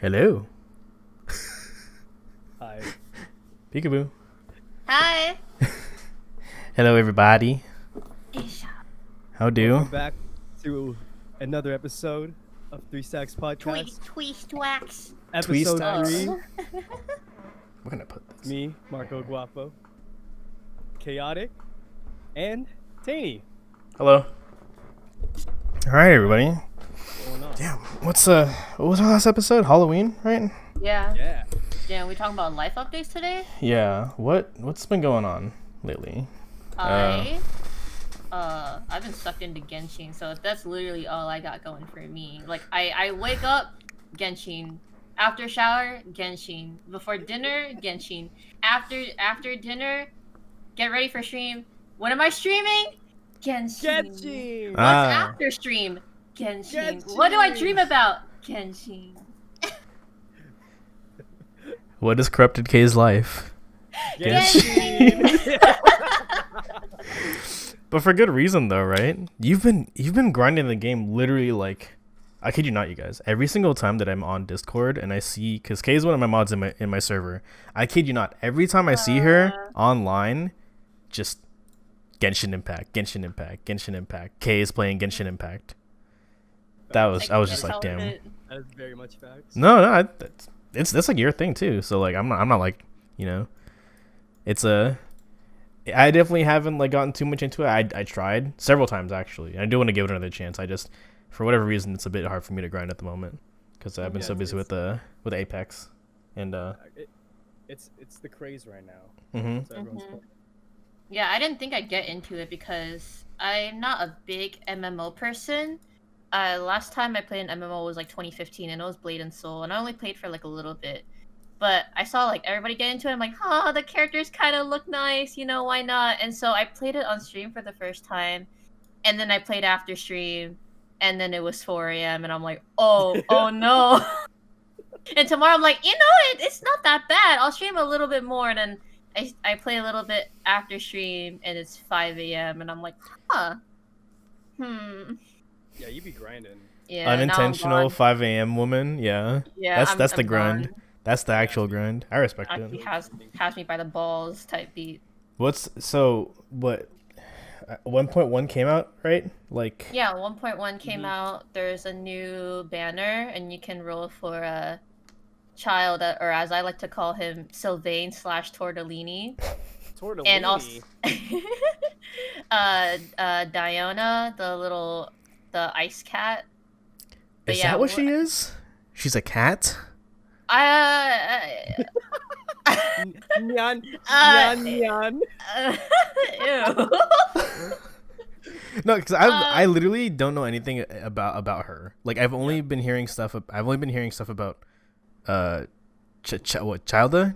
Hello. Hi. Peekaboo. Hi. Hello, everybody. Isha. How do? Welcome back to another episode of Three Stacks Podcast. Tweet wax. Episode Stacks. 3. We're gonna put this. Me, marqoguapo, Kei-otic, and Taeny. Hello. All right, everybody. What's going on? Damn. What was our last episode? Halloween, right? Yeah. Yeah. Yeah, we talking about life updates today? Yeah. What's been going on lately? I've been sucked into Genshin, so that's literally all I got going for me. Like I wake up, Genshin. After shower, Genshin. Before dinner, Genshin. After dinner, get ready for stream. When am I streaming? Genshin. Genshin! What's after stream? Genshin. Genshin. What do I dream about? Genshin. What is corrupted K's life? Genshin! But for good reason, though, right? You've been grinding the game literally like. I kid you not, you guys. Every single time that I'm on Discord and I see, because Kay is one of my mods in my server. I kid you not. Every time I see her online, just Genshin Impact, Genshin Impact, Genshin Impact. Kay is playing Genshin Impact. I was just like, damn. That is very much facts. No, that's like your thing too. So like, I'm not like, it's a. I definitely haven't like gotten too much into it. I tried several times actually. I do want to give it another chance. I just. For whatever reason, it's a bit hard for me to grind at the moment because I've been so busy with Apex, and It's the craze right now. Mhm. So everyone's playing. Yeah, I didn't think I'd get into it because I'm not a big MMO person. Last time I played an MMO was like 2015, and it was Blade and Soul, and I only played for like a little bit. But I saw like everybody get into it. I'm like, the characters kind of look nice, why not? And so I played it on stream for the first time, and then I played after stream. And then it was 4 a.m. and I'm like, oh no. And tomorrow I'm like, it's not that bad. I'll stream a little bit more. And then I play a little bit after stream and it's 5 a.m. and I'm like, Yeah, you be grinding. Yeah, Unintentional now 5 a.m. woman. Yeah. Yeah, That's the I'm grind. gone. That's the actual grind. I respect Actually it. has me by the balls type beat. What? 1.1 came out, right? Like. Yeah, 1.1 came out. There's a new banner, and you can roll for a child, or as I like to call him, Sylvain / Tortellini. Tortellini. And also, Diona, the ice cat. But Is yeah, that what she is? She's a cat. Nyan. Ew. No, because I literally don't know anything about her. Like I've only been hearing stuff. I've only been hearing stuff about, Childa,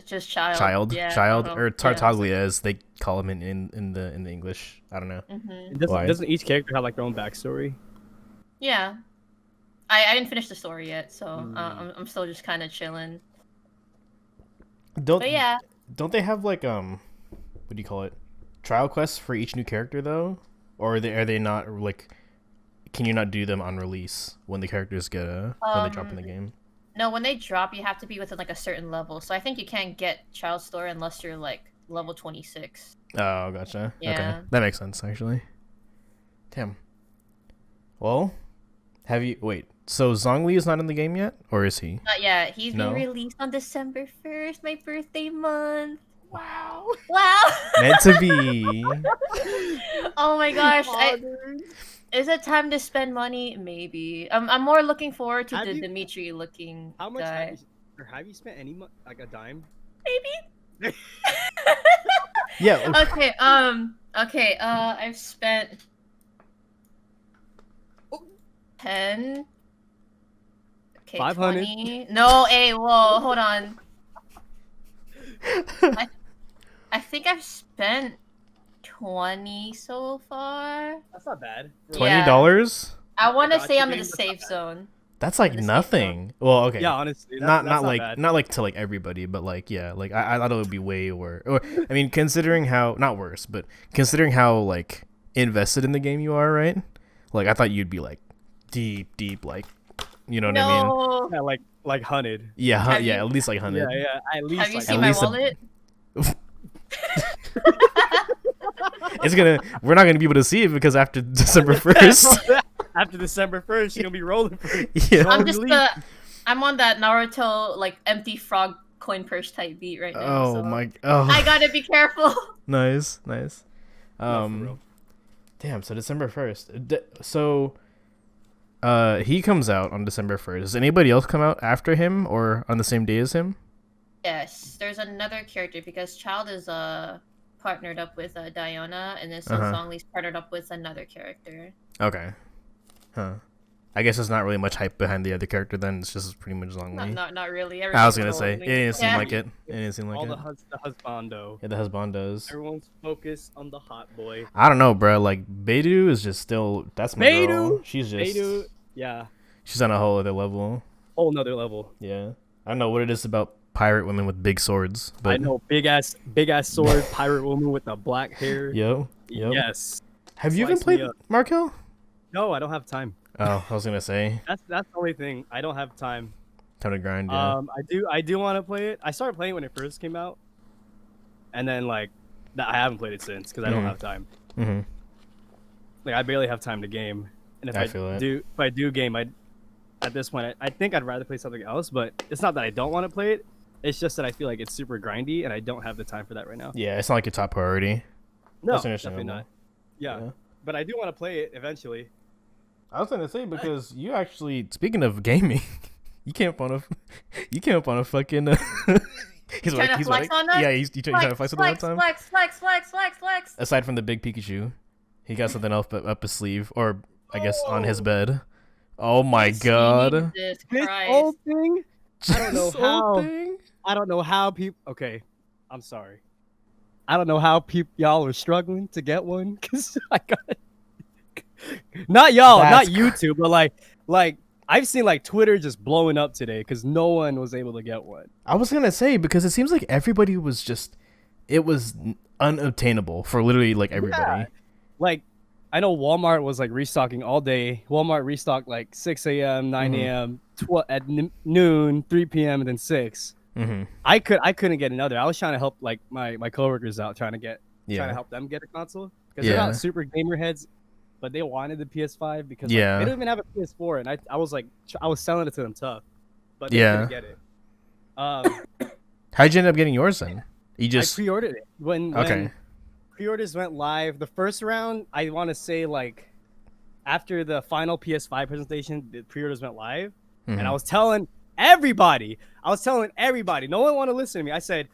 Just child. Child, Uh-huh. or Tartaglia as they call him in the English. I don't know. Mm-hmm. Why? Doesn't each character have like their own backstory? Yeah. I didn't finish the story yet, so I'm still just kind of chilling. Don't But yeah. Don't they have like what do you call it? Trial quests for each new character though, or are they not like? Can you not do them on release when the characters get when they drop in the game? No, when they drop, you have to be within like a certain level. So I think you can't get child story unless you're like level 26. Oh, gotcha. Yeah. Okay, that makes sense actually. Damn. Well, wait? So Zhongli is not in the game yet, or is he? Not yet. He's No? being released on December 1st, my birthday month. Wow. Wow. Meant to be. Oh my gosh. Is it time to spend money? Maybe. I'm more looking forward to the Dimitri looking How much guy. have you spent any like a dime? Maybe. Yeah. Okay. Okay. I've spent 10. Okay. 500. 20. No. Hey. Whoa. Hold on. I think I've spent 20 so far. That's not bad. $20? I want to Gotcha say I'm in game, the that's safe not bad. zone. That's like In the safe nothing. Well, okay. Yeah, honestly, not that's like bad. not like to like everybody, but like yeah, like I thought it would be way worse. Or I mean, considering how not worse, but considering how like invested in the game you are, right? Like I thought you'd be like deep, like You know what I mean? No. Yeah, like hunted. Yeah, Have yeah, you- at least like Yeah, 100. yeah. At least Have you like seen at my least a- wallet? We're not gonna be able to see it because after December 1st. After December 1st, you're gonna be rolling for it. Yeah. I'm just I'm on that Naruto like empty frog coin purse type beat right now. Oh so my. Oh. I gotta be careful. Nice. No, for real. Damn. So December 1st. So. He comes out on December 1st. Does anybody else come out after him or on the same day as him? Yes, there's another character because Child is partnered up with Diana, and then Uh-huh. Zhongli's partnered up with another character. Okay. Huh. I guess there's not really much hype behind the other character then. It's just pretty much Zhongli. Not really. I was gonna Everything's say it rolling. didn't seem Yeah. like it. It didn't seem like All it. the husbando. Yeah, the husband does. Everyone's focused on the hot boy. I don't know, bro. Like Beidou is just still. That's my girl. Beidou? She's just. Beidou, yeah, She's on a whole other level. whole nother level. Yeah. I don't know what it is about pirate women with big swords. But I know, big ass sword, pirate woman with the black hair. Yo. Yes. Have you even Slice me played up. Markel? No, I don't have time. Oh, I was gonna say That's the only thing. I don't have time. time to grind. Yeah. I do want to play it. I started playing when it first came out, and then like, I haven't played it since because I don't Mhm. have time. Mm-hmm. Like I barely have time to game, and if I feel it. if I do game, at this point I think I'd rather play something else. But it's not that I don't want to play it. It's just that I feel like it's super grindy, and I don't have the time for that right now. Yeah, it's not like your top priority. No, That's definitely understandable. not. Yeah. Yeah. But I do want to play it eventually. I was gonna say because you actually, speaking of gaming, you came up on a fucking. He's Trying to flex on us? Yeah, he's trying to flex on all the time. Flex. Aside from the big Pikachu, he got something else up his sleeve, or I guess on his bed. Oh my god! Jesus This Christ. old thing. I don't know This old how. thing? I don't know how people. Okay, I'm sorry. I don't know how y'all are struggling to get one because I got. Not y'all, That's not YouTube, but like I've seen like Twitter just blowing up today because no one was able to get one. I was gonna say because it seems like everybody was just, it was unobtainable for literally like everybody. Yeah. Like, I know Walmart was like restocking all day. Walmart restocked like 6 a.m., 9 a.m., at noon, 3 p.m., and then 6. Mm-hmm. I couldn't get another. I was trying to help like my coworkers out, trying to Yeah. help them get a console because they're Yeah. not super gamer heads, but they wanted the PS5 because Yeah. they don't even have a PS4, and I was like I was selling it to them tough, but they Yeah. couldn't get it. How'd you end up getting yours then? You I just pre-ordered it when okay. pre-orders went live. The first round, I want to say like after the final PS5 presentation, the pre-orders went live, and I Mhm. was telling everybody, no one wanted to listen to me. I said,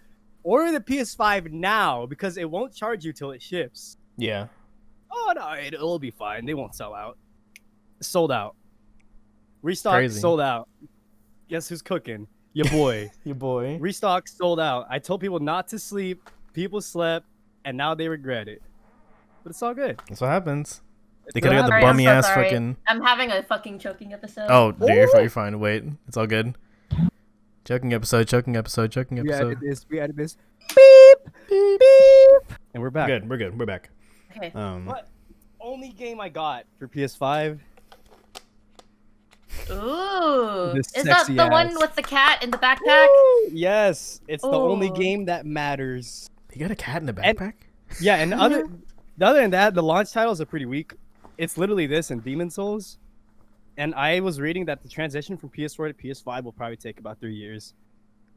order the PS5 now because it won't charge you till it ships. Yeah. Oh no, it'll be fine. They won't sell out. Sold out. Restock Crazy. sold out. Guess who's cooking? Your boy. Your boy. Restock sold out. I told people not to sleep. People slept, and now they regret it. But it's all good. That's what happens. They It's could have got the Sorry, I'm bummy so ass sorry. fucking. I'm having a fucking choking episode. Oh, dude, you're Ooh. fine. Wait, it's all good. Choking episode. Choking episode. Choking We added episode. this. We added this. Beep. Beep. Beep. And we're back. Good. We're good. We're back. Okay. What? Only game I got for PS5. Ooh. This Is that sexy the one ass. with the cat in the backpack? Woo! Yes, it's the only Ooh. game that matters. You got a cat in a And- backpack? Yeah, and other than that, the launch titles are pretty weak. It's literally this and Demon Souls. And I was reading that the transition from PS4 to PS5 will probably take about 3 years.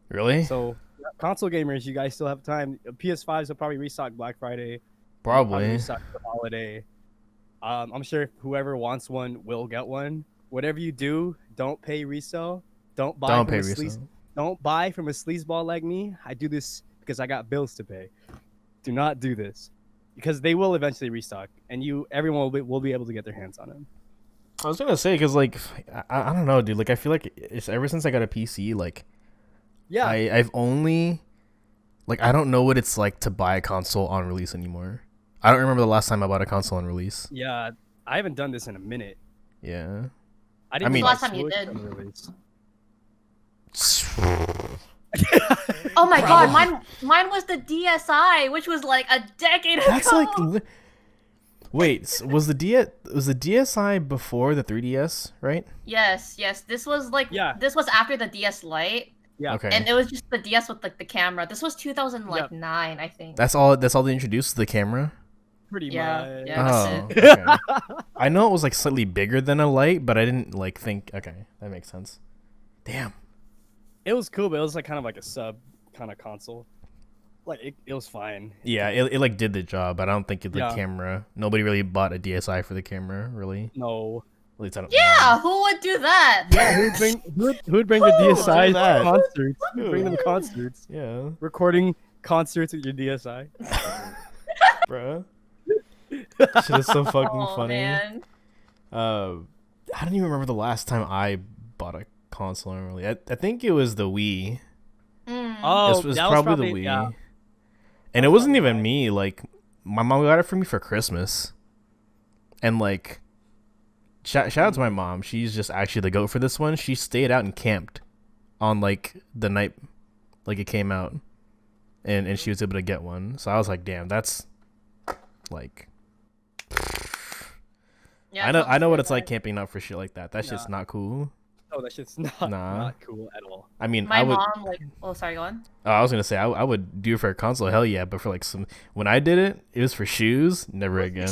Really? So, console gamers, you guys still have time. PS5s will probably restock Black Friday. Probably Probably. restock the holiday. I'm sure whoever wants one will get one. Whatever you do, don't pay resale. Don't buy Don't from pay a sleaze- resale. Don't buy from a sleazeball like me. I do this because I got bills to pay. Do not do this because they will eventually restock, and everyone will be able to get their hands on them. I was gonna say because like I don't know, dude. Like I feel like it's ever since I got a PC, like Yeah, I've only like I don't know what it's like to buy a console on release anymore. I don't remember the last time I bought a console on release. yeah. I haven't done this in a minute. Yeah. I didn't mean- buy Last time you Switch did. on release. Oh my god, mine was the DSi, which was like a decade That's ago. like Wait, was the DSi before the 3DS, right? Yes, this was like Yeah. this was after the DS Lite, Yeah. Okay. and it was just the DS with like the camera. This was 2009, Yep. I think. That's all they introduced, the camera? Pretty Yeah, much. yeah. Oh, That's okay. I know it was like slightly bigger than a light, but I didn't like think. Okay, that makes sense. Damn. It was cool, but it was like kind of like a sub kind of console. Like it was fine. Yeah, it like did the job. I don't think the Yeah. camera. Nobody really bought a DSi for the camera, really. No. At least I don't. Yeah, who would do that? Yeah, who'd bring the Who? DSi Do that. to concerts? Who? Who'd bring them concerts? Yeah, Recording concerts with your DSi. bruh. Shit is so fucking Oh funny. man. I don't even remember the last time I bought a console. Really, I think it was the Wii. Mm. Oh, This was that probably the Wii. Yeah. And it wasn't even me. Like, my mom got it for me for Christmas. And, like, shout out to my mom. She's just actually the goat for this one. She stayed out and camped on, like, the night, like, it came out. And she was able to get one. So I was like, damn, that's, like... Yeah, I know what it's sounds like camping out for shit like that. That's just not cool. Oh, that shit's not cool at all. I mean, My I would... mom, like, oh, sorry, go on. I was gonna say I would do it for a console, hell yeah, but for like some when I did it, it was for shoes. Never again,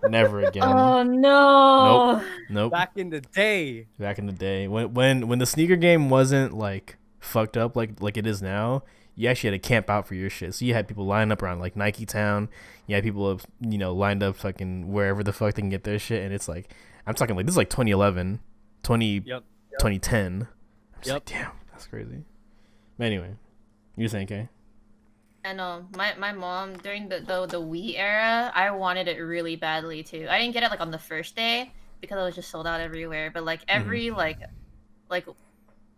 never again. Oh no. Nope. Back in the day. Back in the day, when the sneaker game wasn't like fucked up like it is now, you actually had to camp out for your shit. So you had people lined up around like Nike Town. You had people lined up fucking wherever the fuck they can get their shit, and it's like I'm talking like this is like 2011, 2010. I'm just like, damn, that's crazy. But anyway. You saying, Kay? And my mom during the Wii era, I wanted it really badly too. I didn't get it like on the first day because it was just sold out everywhere. But like every like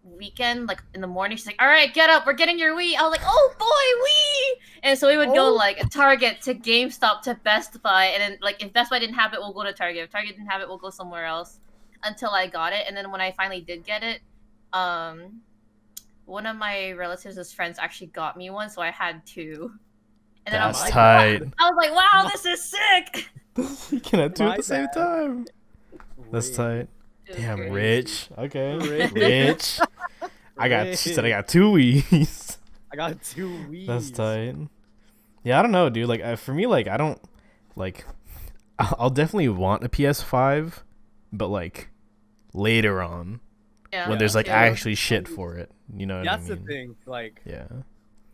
weekend, like in the morning, she's like, "All right, get up, we're getting your Wii." I was like, "Oh boy, Wii!" And so we would go like Target to GameStop to Best Buy, and then like if Best Buy didn't have it, we'll go to Target. If Target didn't have it, we'll go somewhere else until I got it. And then when I finally did get it, one of my relatives' friends actually got me one, so I had two. And then That's I was like, tight. wow. I was like, wow, this is sick. You cannot do it at the same bad. time. That's tight. It was Damn, crazy. rich. Okay, Rich. rich. She said I got 2 Wii's. I got 2 Wii's. That's tight. Yeah, I don't know, dude. Like, for me, like, I don't like. I'll definitely want a PS5, but like later on Yeah, when there's like yeah. actually shit for it. You know what That's I mean? the thing. Like, Yeah,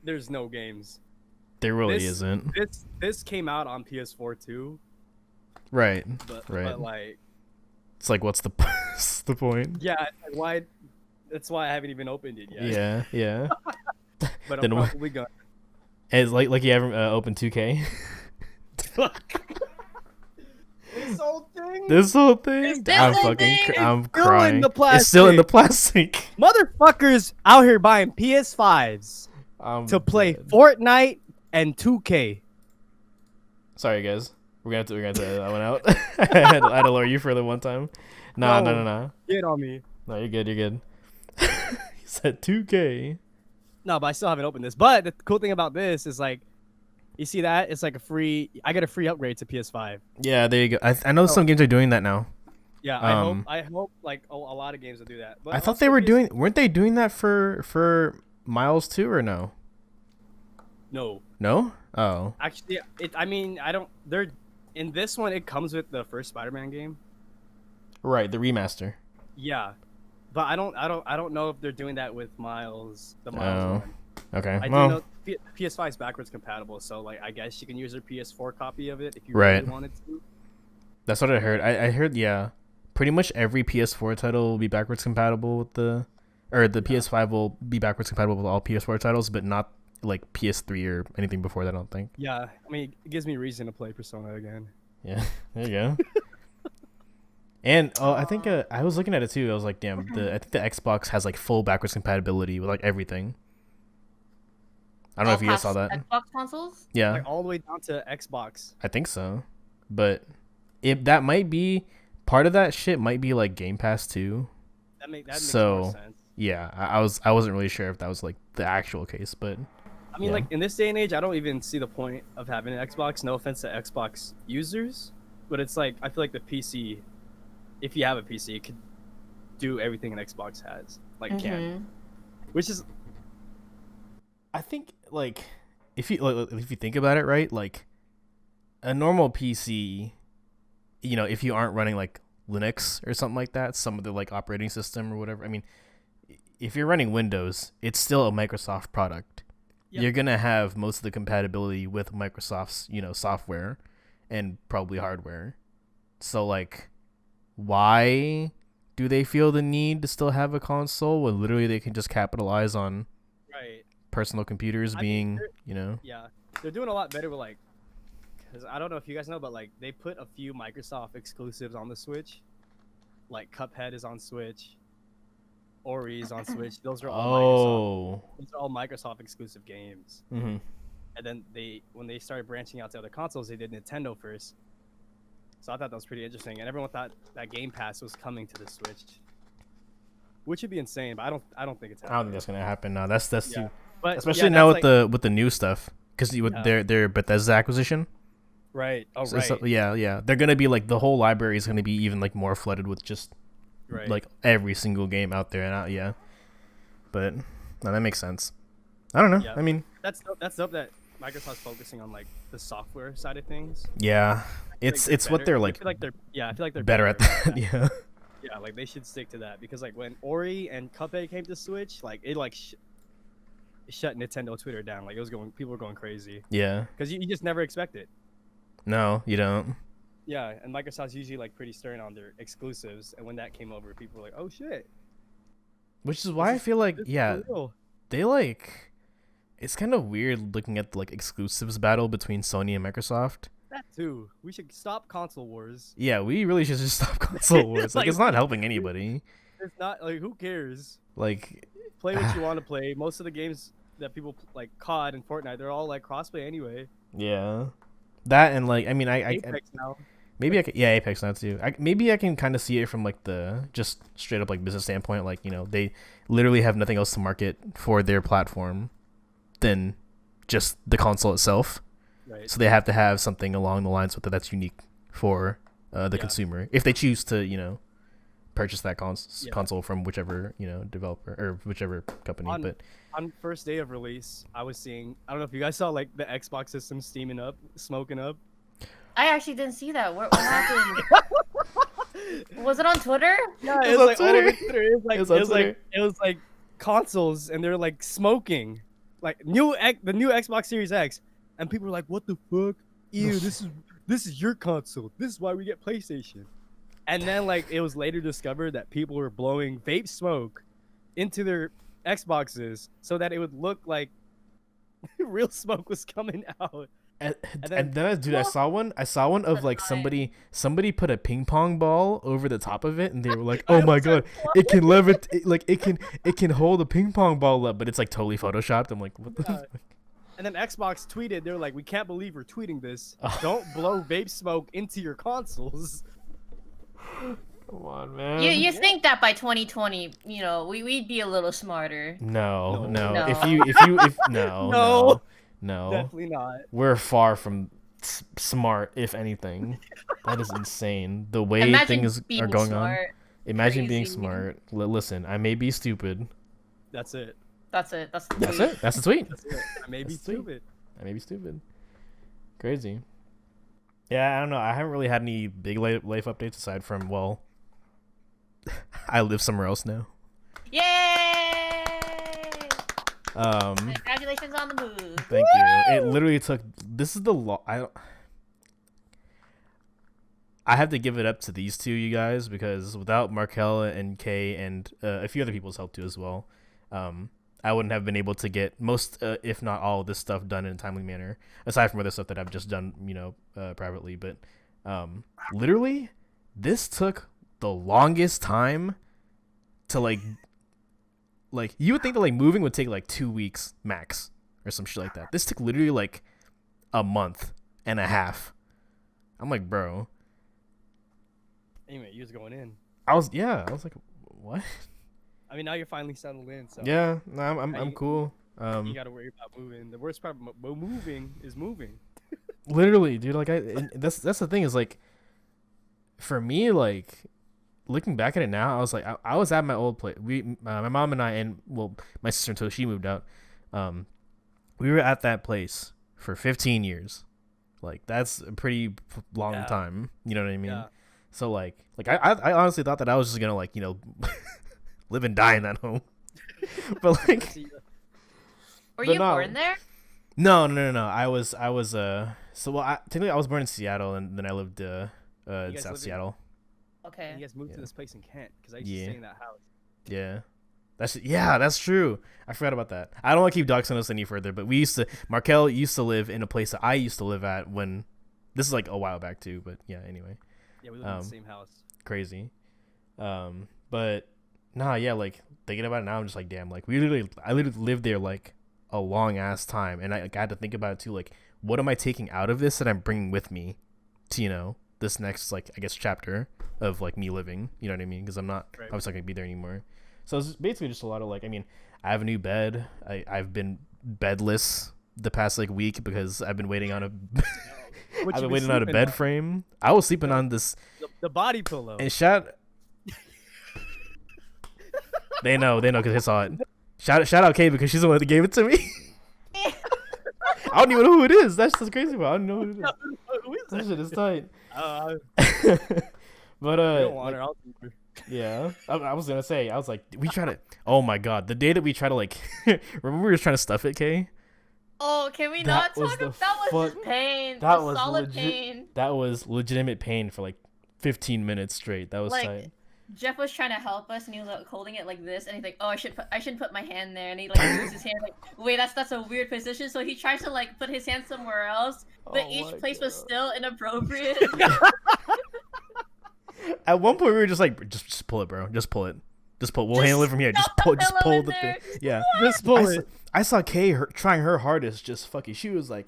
there's no games. there really This- isn't. This came out on PS4 too, Right. but like, It's like, what's the what's the point? yeah, like, why? That's why I haven't even opened it yet. Yeah. But Then I'm what- probably gonna. It's like you haven't opened 2K. This whole thing. This whole thing, This I'm whole fucking, thing I'm still in crying. the It's still in the plastic. Motherfuckers out here buying PS5s I'm to play dead. Fortnite and 2K. Sorry, guys. We're gonna have to edit that one out. I had to lower you further one time. No. Get on me. No, you're good. You're good. He said 2K. No, but I still haven't opened this. But the cool thing about this is like, you see that it's like a free. I get a free upgrade to PS5. Yeah, there you go. I know some games are doing that now. Yeah, I hope like a lot of games will do that. But I thought also they were PS weren't they doing that for Miles too, or no? No, No? Oh. actually, I mean, I don't. They're in this one. It comes with the first Spider-Man game. Right, the remaster. Yeah, but I don't know if they're doing that with Miles. The Miles Oh. one. Okay. I Well, do know PS5 is backwards compatible, so like I guess you can use your PS4 copy of it if you Right. really wanted to. that's what I heard. I heard, yeah. Pretty much every PS4 title will be backwards compatible with the PS5 will be backwards compatible with all PS4 titles, but not like PS3 or anything before that, I don't think. Yeah, I mean, it gives me reason to play Persona again. Yeah, there you go. And I think I was looking at it too. I was like, damn, I think the Xbox has like full backwards compatibility with like everything. I don't know if you guys saw that. Xbox consoles? Yeah, Like all the way down to Xbox. I think so. But if that might be part of that shit, might be like Game Pass too. That makes So- more sense. Yeah, I wasn't really sure if that was like the actual case, but I mean, Yeah. like in this day and age, I don't even see the point of having an Xbox. No offense to Xbox users, but it's like I feel like the PC, if you have a PC, it could do everything an Xbox has, like can, which is I think like if you think about it, right, like a normal PC, if you aren't running like Linux or something like that, some of the like operating system or whatever. I mean, if you're running Windows, it's still a Microsoft product. Yep. You're gonna have most of the compatibility with Microsoft's, software and probably hardware. So like, why do they feel the need to still have a console when literally they can just capitalize on personal computers being, Yeah, they're doing a lot better with like, because I don't know if you guys know, but like they put a few Microsoft exclusives on the Switch. Like Cuphead is on Switch. Ori is on Switch. Those are all Microsoft exclusive games. Mm-hmm. And then when they started branching out to other consoles, they did Nintendo first. So I thought that was pretty interesting, and everyone thought that Game Pass was coming to the Switch, which would be insane. But I don't think it's happening. I don't think that's gonna happen. No, that's too. But especially now with the new stuff, because their Bethesda acquisition. Right. Oh, so, right. So, yeah. They're gonna be like the whole library is gonna be even like more flooded with just like every single game out there, and But no, that makes sense. I don't know. Yeah. I mean, that's dope that Microsoft's focusing on like the software side of things. Yeah, it's what they're like. I feel like they're better at that. Yeah. Yeah, like they should stick to that, because like when Ori and Cuphead came to Switch, like it like shut Nintendo Twitter down. Like people were going crazy. Yeah. Because you just never expect it. No, you don't. Yeah, and Microsoft's usually like pretty stern on their exclusives, and when that came over, people were like, "Oh shit." Which is why I feel like they like. It's kind of weird looking at the like exclusives battle between Sony and Microsoft. That too. We should stop console wars. Yeah, we really should just stop console wars. Like it's not helping anybody. It's not like, who cares? Like play what you want to play. Most of the games that people like COD and Fortnite, they're all like crossplay anyway. Yeah. That and like Apex now. Maybe I can, Apex now too. Maybe I can kind of see it from like the just straight up like business standpoint. Like they literally have nothing else to market for their platform than just the console itself. Right. So they have to have something along the lines with it that's unique for the consumer if they choose to purchase that console from whichever developer or whichever company. But on first day of release, I was seeing, I don't know if you guys saw like the Xbox system smoking up. I actually didn't see that. What happened? Was it on Twitter? Yeah, it was like all over Twitter. It was like consoles, and they're like smoking, like the new Xbox Series X, and people were like, "What the fuck? Ew, this is your console. This is why we get PlayStation." And then like it was later discovered that people were blowing vape smoke into their Xboxes so that it would look like real smoke was coming out. And then, dude, I saw one of like somebody put a ping pong ball over the top of it, and they were like, "Oh my god, it can it can hold a ping pong ball up," but it's like totally photoshopped. I'm like, what the fuck? And then Xbox tweeted, they're like, "We can't believe we're tweeting this. Don't blow vape smoke into your consoles." Come on, man. You think that by 2020, we'd be a little smarter? No. No. If no. No, definitely not. We're far from smart, if anything. That is insane. The way things are going on. Imagine being smart. Listen, I may be stupid. That's it. That's it. That's it. That's the tweet. That's it. I may be stupid. I may be stupid. Crazy. Yeah, I don't know. I haven't really had any big life updates aside from, well, I live somewhere else now. Yay! Congratulations on the move. Thank you. It literally took. This is the I have to give it up to these two, you guys, because without Markel and Kei and a few other people's help too as well, I wouldn't have been able to get most, if not all, of this stuff done in a timely manner. Aside from other stuff that I've just done, privately. But literally, this took the longest time to like you would think that like moving would take like 2 weeks max or some shit like that. This took literally like a month and a half. I'm like, bro. Anyway, you was going in. I was like, what? I mean, now you're finally settled in. So yeah, no, I'm cool. You gotta worry about moving. The worst part about moving is moving. Literally, dude. Like that's the thing is like, for me, like looking back at it now, I was like, I was at my old place. My mom and I, and well, my sister until she moved out. We were at that place for 15 years. Like that's a pretty long time. You know what I mean? Yeah. So I honestly thought that I was just gonna like live and die in that home. But like, Were but you no. born there? No. Technically I was born in Seattle, and then I lived in guys South live in- Seattle. Okay. You guys moved to Yeah. this place in Kent because I used Yeah. to stay in that house. Yeah. That's true. I forgot about that. I don't want to keep doxing us any further, but Markel used to live in a place that I used to live at when this is like a while back too, but yeah, anyway. Yeah, we lived in the same house. Crazy. But nah, yeah, like thinking about it now, I'm just like, damn, like I literally lived there like a long ass time, and I had to think about it too, like what am I taking out of this that I'm bringing with me to this next, like, I guess, chapter of like me living, you know what I mean, because I'm not obviously not gonna be there anymore. So it's basically just a lot of like, I mean, I have a new bed. I've been bedless the past like week because I've been waiting on a I've been waiting on a bed frame. I was sleeping on this the body pillow. and they know because I saw it. Shout out Kay because she's the one that gave it to me. I don't even know who it is. That's just crazy. But I don't know who it is. Who is That shit is tight. But I don't want her. I'll keep her. yeah, I was gonna say, I was like, we try to. Oh my god, the day that we try to like, remember we were trying to stuff it, Kay? Oh, can we That not was talk the about that? Was fuck- just pain. that Just was solid legit- pain. That was legitimate pain for like 15 minutes straight. That was Like, tight. Jeff was trying to help us, and he was like, holding it like this, and he's like, "Oh, I shouldn't put my hand there." And he like moves his hand like, "Wait, that's a weird position." So he tries to like put his hand somewhere else, but Oh each my place was God. still inappropriate. At one point, we were just like, just pull it, bro. Just pull it. Just pull. We'll Just handle it from here. Just stuff the pull. Just pillow pull in the thing. there. Yeah. Just pull I, it. I saw Kay trying her hardest. Just fucking. She was like,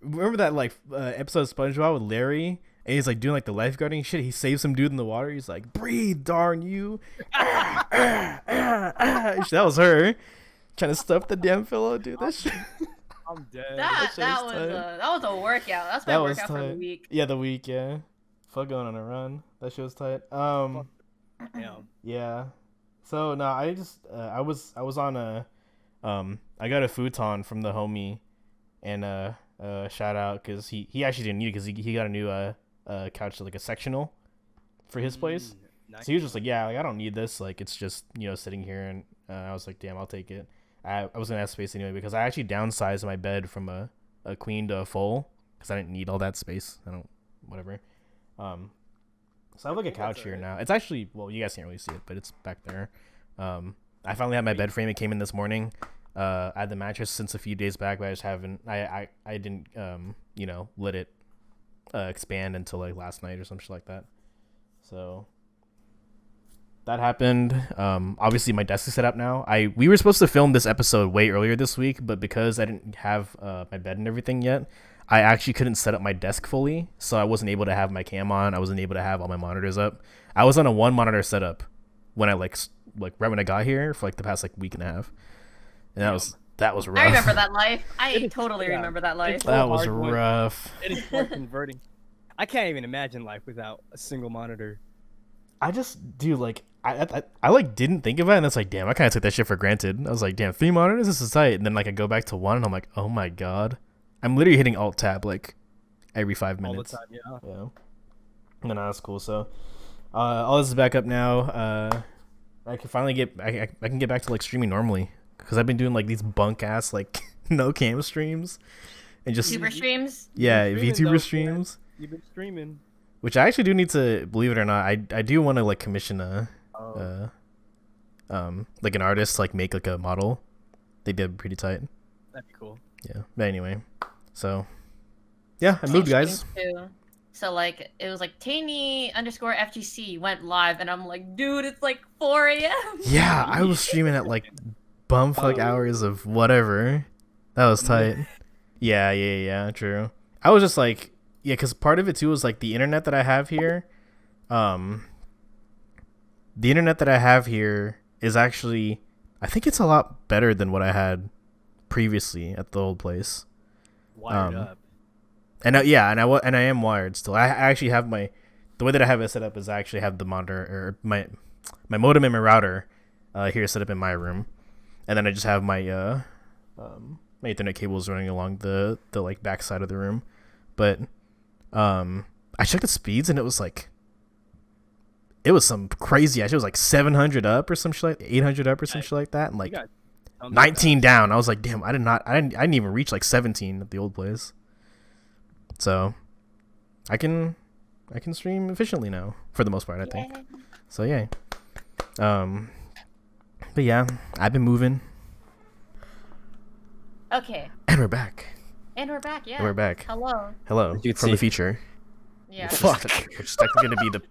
remember that like episode of SpongeBob with Larry, and he's like doing like the lifeguarding shit. He saves some dude in the water. He's like, breathe, darn you. That was her trying to stuff the damn pillow, dude. That shit. I'm dead. that shit was was a workout. That's my That was workout for the tight. week. Yeah, the week. Yeah. Fuck going on a run. That shit was tight. Damn. Yeah. So no, I just I was on a I got a futon from the homie, and shout out because he actually didn't need it because he got a new couch, like a sectional for his place. Nice. So he was just like, yeah, like I don't need this, like it's just sitting here, and I was like, damn, I'll take it. I was gonna have space anyway because I actually downsized my bed from a queen to a full because I didn't need all that space. I don't whatever. So I have like a couch here now. It's actually, well, you guys can't really see it, but it's back there. I finally had my bed frame. It came in this morning. I had the mattress since a few days back, but I just haven't. I didn't let it expand until like last night or some shit like that. So that happened. Obviously my desk is set up now. We were supposed to film this episode way earlier this week, but because I didn't have my bed and everything yet, I actually couldn't set up my desk fully, so I wasn't able to have my cam on. I wasn't able to have all my monitors up. I was on a one monitor setup when I like right when I got here for like the past like week and a half, and that was rough. I remember that life. I totally remember that life. so That was hard going. rough. It is hard converting. I can't even imagine life without a single monitor. I just do like I like didn't think of it, and it's like, damn, I kind of took that shit for granted. I was like, damn, 3 monitors, this is tight. And then like I go back to one, and I'm like, oh my god, I'm literally hitting Alt Tab like every 5 minutes. All the time, yeah. Yeah. And then that's cool. So all this is back up now. I can finally I can get back to like streaming normally because I've been doing like these bunk ass like no cam streams and just Super streams. yeah, You've been streaming, VTuber though, streams. You've been streaming. Which I actually do need to, believe it or not, I do want to like commission like an artist like make like a model. They did pretty tight. That'd be cool. Yeah. But anyway, so yeah, I moved, guys. Too. So like it was like Taeny_FGC went live, and I'm like, dude, it's like 4 a.m. Yeah, I was streaming at like bumfuck hours of whatever. That was tight. Yeah, true. I was just like, yeah, because part of it too was like the internet that I have here. The internet that I have here is actually, I think it's a lot better than what I had previously at the old place. Wired up. And I am wired still. I actually have my the way that I have it set up is I actually have the monitor or my modem and my router here set up in my room, and then I just have my my Ethernet cables running along the like back side of the room. But I checked the speeds and it was like it was some crazy. Actually, it was like 700 up or some shit, like 800 up or some shit like that, and like 19 down. I was like, damn, I didn't even reach like 17 at the old place. So I can stream efficiently now for the most part, I think. So yeah. But yeah, I've been moving. Okay. And we're back. And we're back, yeah. And we're back. Hello. Hello. From the future. Yeah. Fuck. Which is technically gonna be the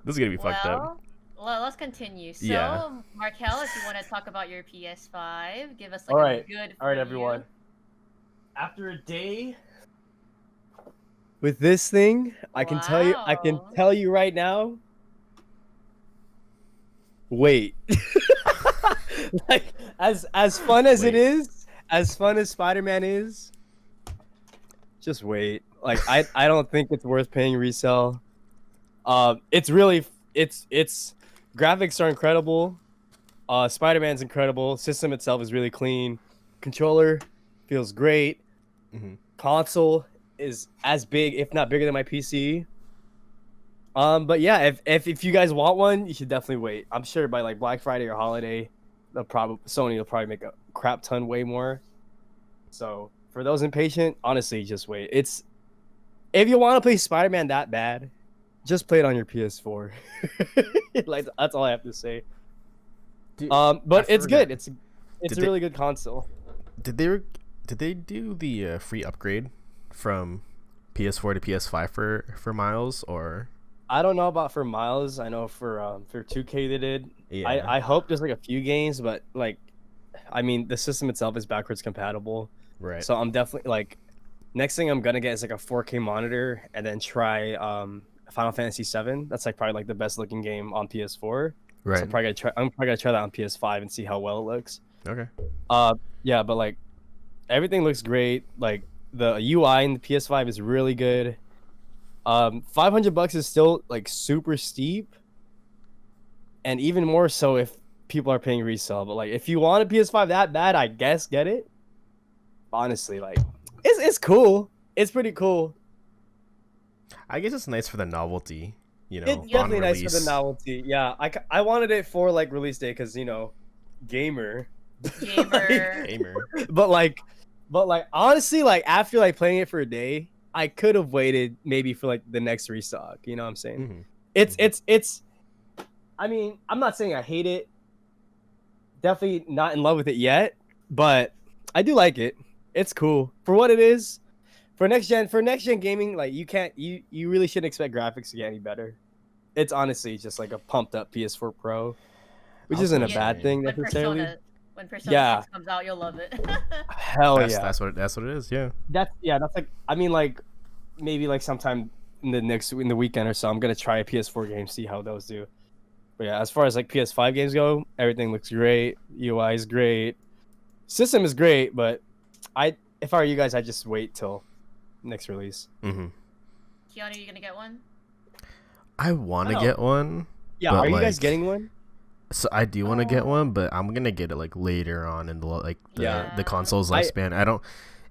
this is gonna be fucked up. Well, let's continue. So, Yeah. Markel, if you want to talk about your PS5, give us like Alright. a good. All right, everyone. After a day with this thing, I can tell you right now. Wait. Like as fun as it is, as fun as Spider-Man is, just wait. Like I don't think it's worth paying resale. It's really it's graphics are incredible. Spider-Man's incredible. System itself is really clean. Controller feels great. Mm-hmm. Console is as big, if not bigger than my PC. But yeah, if you guys want one, you should definitely wait. I'm sure by like Black Friday or holiday, Sony will probably make a crap ton way more. So for those impatient, honestly, just wait. It's if you want to play Spider-Man that bad, just play it on your PS4. Like that's all I have to say. Dude, but it's good. It's a really good console. Did they do the free upgrade from PS4 to PS5 for Miles, or? I don't know about for Miles. I know for 2K they did. Yeah. I hope there's like a few games, but like, I mean, the system itself is backwards compatible. Right. So I'm definitely like, next thing I'm gonna get is like a 4K monitor, and then try Final Fantasy VII. That's like probably like the best looking game on PS4. Right. So I'm probably gonna try that on PS5 and see how well it looks. Okay. Yeah, but like, everything looks great. Like the UI in the PS5 is really good. $500 is still like super steep, and even more so if people are paying resale. But like, if you want a PS5 that bad, I guess get it. Honestly, like, it's cool. It's pretty cool. I guess it's nice for the novelty, you know. It's definitely nice for the novelty. Yeah, I wanted it for like release day because gamer. Gamer. But like honestly, like after like playing it for a day, I could have waited maybe for like the next restock. You know what I'm saying? Mm-hmm. It's. I mean, I'm not saying I hate it. Definitely not in love with it yet, but I do like it. It's cool for what it is. For next gen gaming, like you really shouldn't expect graphics to get any better. It's honestly just like a pumped up PS4 Pro, which isn't a bad thing necessarily. When Persona 6 comes out, you'll love it. Hell yeah. That's what it is. Yeah. That's like, I mean, like maybe like sometime in the weekend or so, I'm gonna try a PS4 game, see how those do. But yeah, as far as like PS5 games go, everything looks great. UI is great. System is great, but if I were you guys, I'd just wait till next release. Mm-hmm. Keanu, are you gonna get one? I want to get one. Yeah, are you guys getting one? So I do want to get one, but I'm gonna get it like later on in the console's lifespan.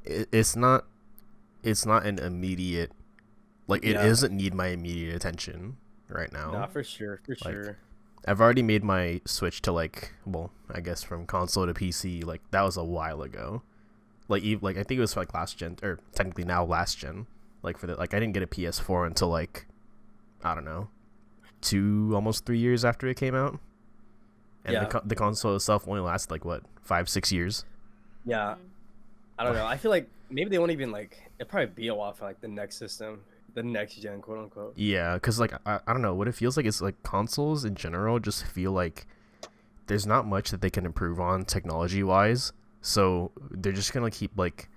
It's not an immediate, like it doesn't need my immediate attention right now. Nah, for sure. I've already made my switch to I guess from console to PC. Like that was a while ago. Like I think it was for like last gen, or technically now last gen. Like I didn't get a PS4 until like, I don't know, almost 3 years after it came out. And the console itself only lasted like what, 5-6 years. Yeah, I don't know. I feel like maybe they won't even it'll probably be a while for like the next system, the next gen, quote unquote. Yeah, because like I don't know what it feels like. It's like consoles in general just feel like there's not much that they can improve on technology wise. So they're just gonna keep like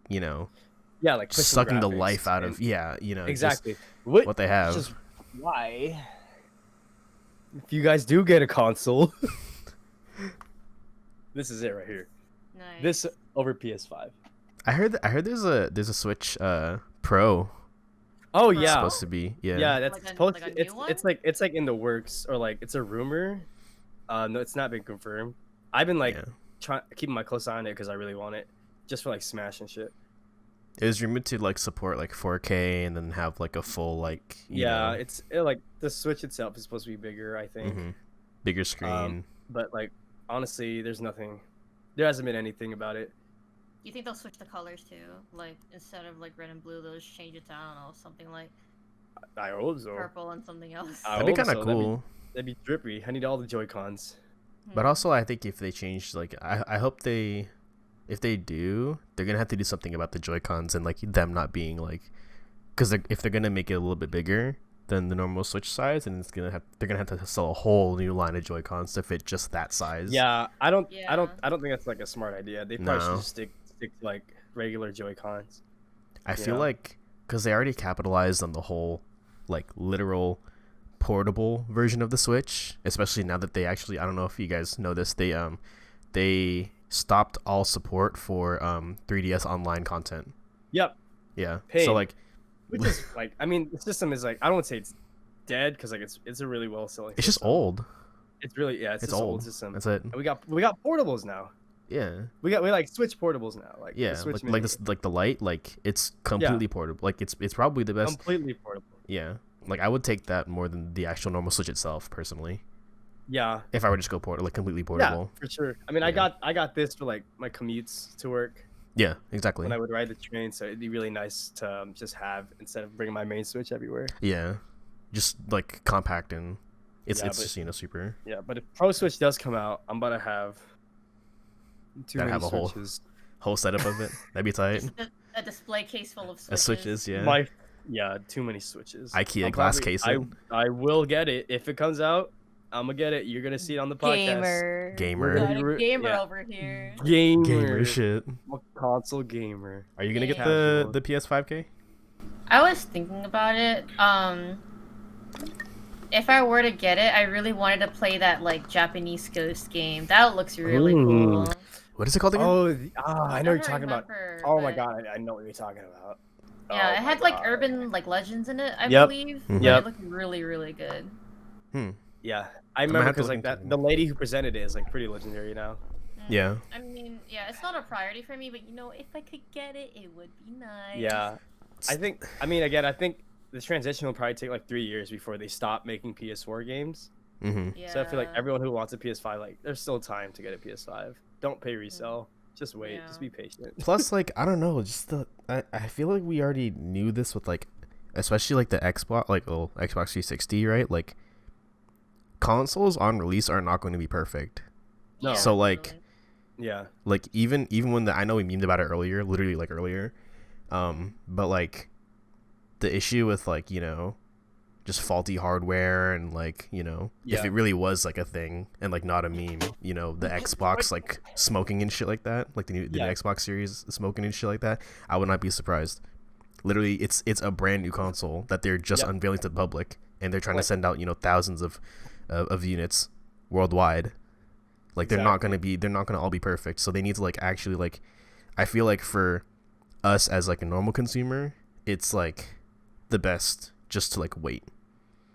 sucking the life out of exactly what they have. Just why? If you guys do get a console, this is it right here. Nice. This over PS5. I heard there's a Switch Pro Oh yeah, supposed to be. Yeah. yeah. That's Like a- supposed. like a It's new one? it's like in the works, or like it's a rumor. No, it's not been confirmed. I've been like Yeah. trying keeping my close eye on it because I really want it, just for like Smash and shit. It was rumored to like support like 4K and then have like a full like Yeah, like the Switch itself is supposed to be bigger, I think. bigger screen. But like honestly, there's nothing. There hasn't been anything about it. You think they'll switch the colors too? Like instead of like red and blue, they'll just change it to, I don't know, something like I hope so. purple and something else. I That'd be hope kind of so. cool. That'd be drippy. I need all the Joy-Cons. But also, I think if they change, like, I hope they, if they do, they're gonna have to do something about the Joy Cons and like them not being like, because if they're gonna make it a little bit bigger than the normal Switch size, and they're gonna have to sell a whole new line of Joy Cons to fit just that size. Yeah, I don't think that's like a smart idea. They probably should No. just stick to like regular Joy-Cons. I feel Yeah. like because they already capitalized on the whole, like, literal portable version of the Switch, especially now that they actually, I don't know if you guys know this, they stopped all support for 3DS online content. Yep. Yeah. Pain. So like, Which is like, I mean, the system is like, I don't want to say it's dead because like it's a really well selling. it's just old. It's really it's It's just an old. old system. That's it. And we got portables now. Yeah. We like Switch portables now. Like the Yeah. Switch Like Mini. this, like the light, like it's completely portable. Like it's probably the best. Completely portable. Yeah. Like I would take that more than the actual normal Switch itself, personally. Yeah. If I were to just go like completely Yeah, portable. for sure. I mean, Yeah. I got this for like my commutes to work Yeah. Exactly. when I would ride the train, so it'd be really nice to just have instead of bringing my main Switch everywhere. Yeah. Just like compact and it's Yeah, just super. Yeah, but if Pro Switch does come out, I'm gonna have too Gotta many have a whole- Switches. Whole setup of it. That'd be tight. Just a display case full of switches. Switches, yeah. Too many Switches. IKEA I'll glass probably- case it. I will get it if it comes out. I'm gonna get it. You're gonna see it on the podcast. Gamer. Got a gamer Yeah. over here. Gamer shit. I'm a console gamer. Are you gonna get Casual. the PS5K? I was thinking about it. If I were to get it, I really wanted to play that like Japanese ghost game. That looks really Ooh. cool. What is it called again? Oh, I know what you're don't talking about. remember, Oh my but- god, I know what you're talking about. Yeah, Oh it my had like God. urban like legends in it, I Yep. believe. Mhm. Yep. It looked really, really good. Yeah, might I remember have to because look like that into it. the lady who presented it is like pretty legendary now. Yeah. I mean, yeah, it's not a priority for me, but you know, if I could get it, it would be nice. Yeah, I think the transition will probably take like 3 years before they stop making PS4 games. Mm-hmm. Yeah. So I feel like everyone who wants a PS5, like, there's still time to get a PS5. Don't pay resell. Just wait. Yeah. Just be patient. Plus, like, I don't know, just I feel like we already knew this with like, especially like the Xbox, like Xbox 360, right? Like, consoles on release are not going to be perfect. No. So, like, totally. Yeah. Like even when I know we memed about it earlier, literally like earlier, but like the issue with like, you know, just faulty hardware and like, you know, if Yeah. it really was like a thing and like not a meme, you know, the Xbox like smoking and shit like that, like the new Yeah. Xbox series smoking and shit like that, I would not be surprised. Literally, it's a brand new console that they're just Yeah. unveiling to the public, and they're trying to Like- send out, you know, thousands of units worldwide. Like they're not gonna all be perfect, so they need to like actually like, I feel like for us as like a normal consumer, it's like the best just to like wait.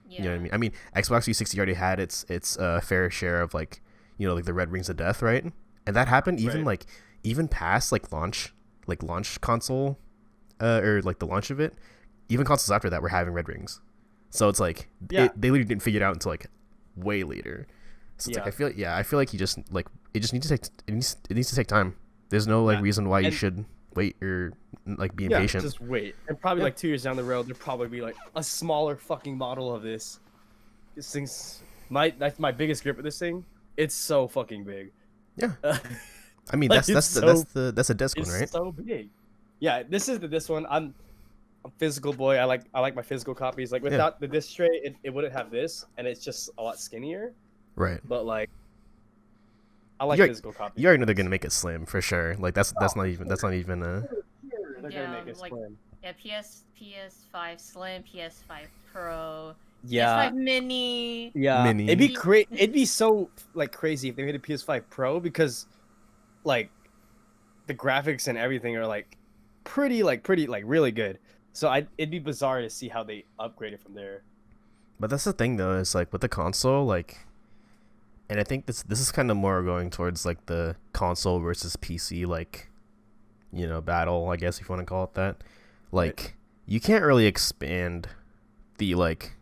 Yeah. You know what I mean? I mean, Xbox 360 already had its fair share of like, you know, like the red rings of death, right? And that happened even Right. like even past like launch console, or like the launch of it. Even consoles after that were having red rings, so it's like Yeah. they literally didn't figure it out until like way later. So it's like I feel like you just like it needs to take time. There's no like Yeah. reason why you And- should wait or like be Yeah, impatient. just wait. And probably like 2 years down the road, there'll probably be like a smaller fucking model of this. This thing's that's my biggest grip with this thing. It's so fucking big. Yeah. I mean, Like, that's it's a disc one, It's right? so big. Yeah, this is this one. I'm a physical boy. I like my physical copies. Like without the disc tray, it wouldn't have this, and it's just a lot skinnier. Right. But like, I like You're- physical copies. You already know they're gonna make it slim for sure. Like that's not even They're Yeah, gonna make it like- slim. Yeah, PS5 Slim, PS5 Pro, Yeah. PS5 Mini. Yeah, Mini. it'd be great. It'd be so like crazy if they made a PS5 Pro because, like, the graphics and everything are like pretty really good. So it'd be bizarre to see how they upgrade it from there. But that's the thing though, is like with the console, like, and I think this is kind of more going towards like the console versus PC, like, you know, battle, I guess if you want to call it that. Like, right. You can't really expand the like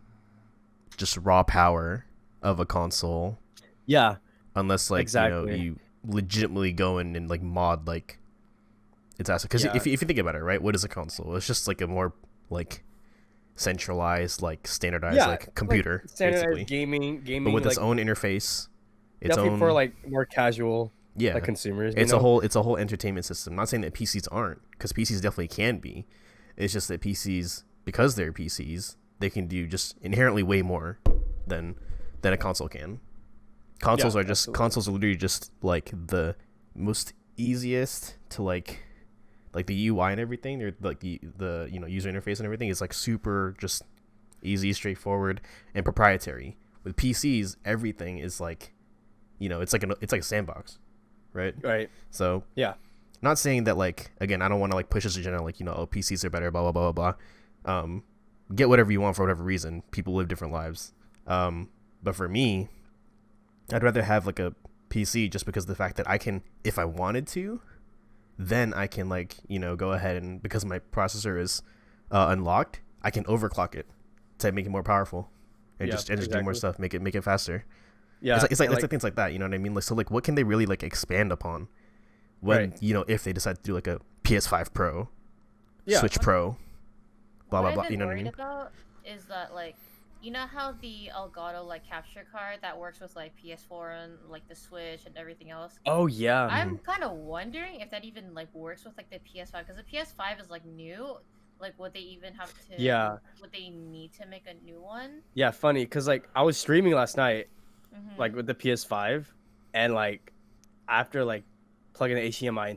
just raw power of a console. Yeah. Unless like exactly. You legitimately go in and like mod like its asset. Because if you think about it, right, what is a console? It's just like a more like centralized, like standardized like computer, like standardized basically. gaming, but with its own interface. Its definitely own, for like more casual like consumers. It's a whole entertainment system. Not saying that PCs aren't, because PCs definitely can be. It's just that PCs, because they're PCs, they can do just inherently way more than a console can. Consoles are literally just like the most easiest to like the UI and everything. They're like the you know, user interface and everything is like super just easy, straightforward, and proprietary. With PCs, everything is like, you know, it's like a sandbox, right? Right. So yeah, not saying that, like, again, I don't want to like push this agenda like, you know, oh, PCs are better, blah blah blah blah blah. Get whatever you want for whatever reason. People live different lives. But for me, I'd rather have like a PC just because of the fact that I can, if I wanted to, then I can like, you know, go ahead and, because my processor is unlocked, I can overclock it to make it more powerful and just do more stuff, make it faster. Yeah, it's like things like that. You know what I mean? Like, so like, what can they really like expand upon when you know, if they decide to do like a PS5 Pro, Switch Pro, blah blah blah. You know what I mean? About is that, like, you know how the Elgato like capture card that works with like PS4 and like the Switch and everything else? Oh yeah. I'm kind of wondering if that even like works with like the PS5, because the PS5 is like new. Like, would they even have to? Yeah. Would they need to make a new one? Yeah, funny, because like I was streaming last night, like with the PS5, and like after like plugging the HDMI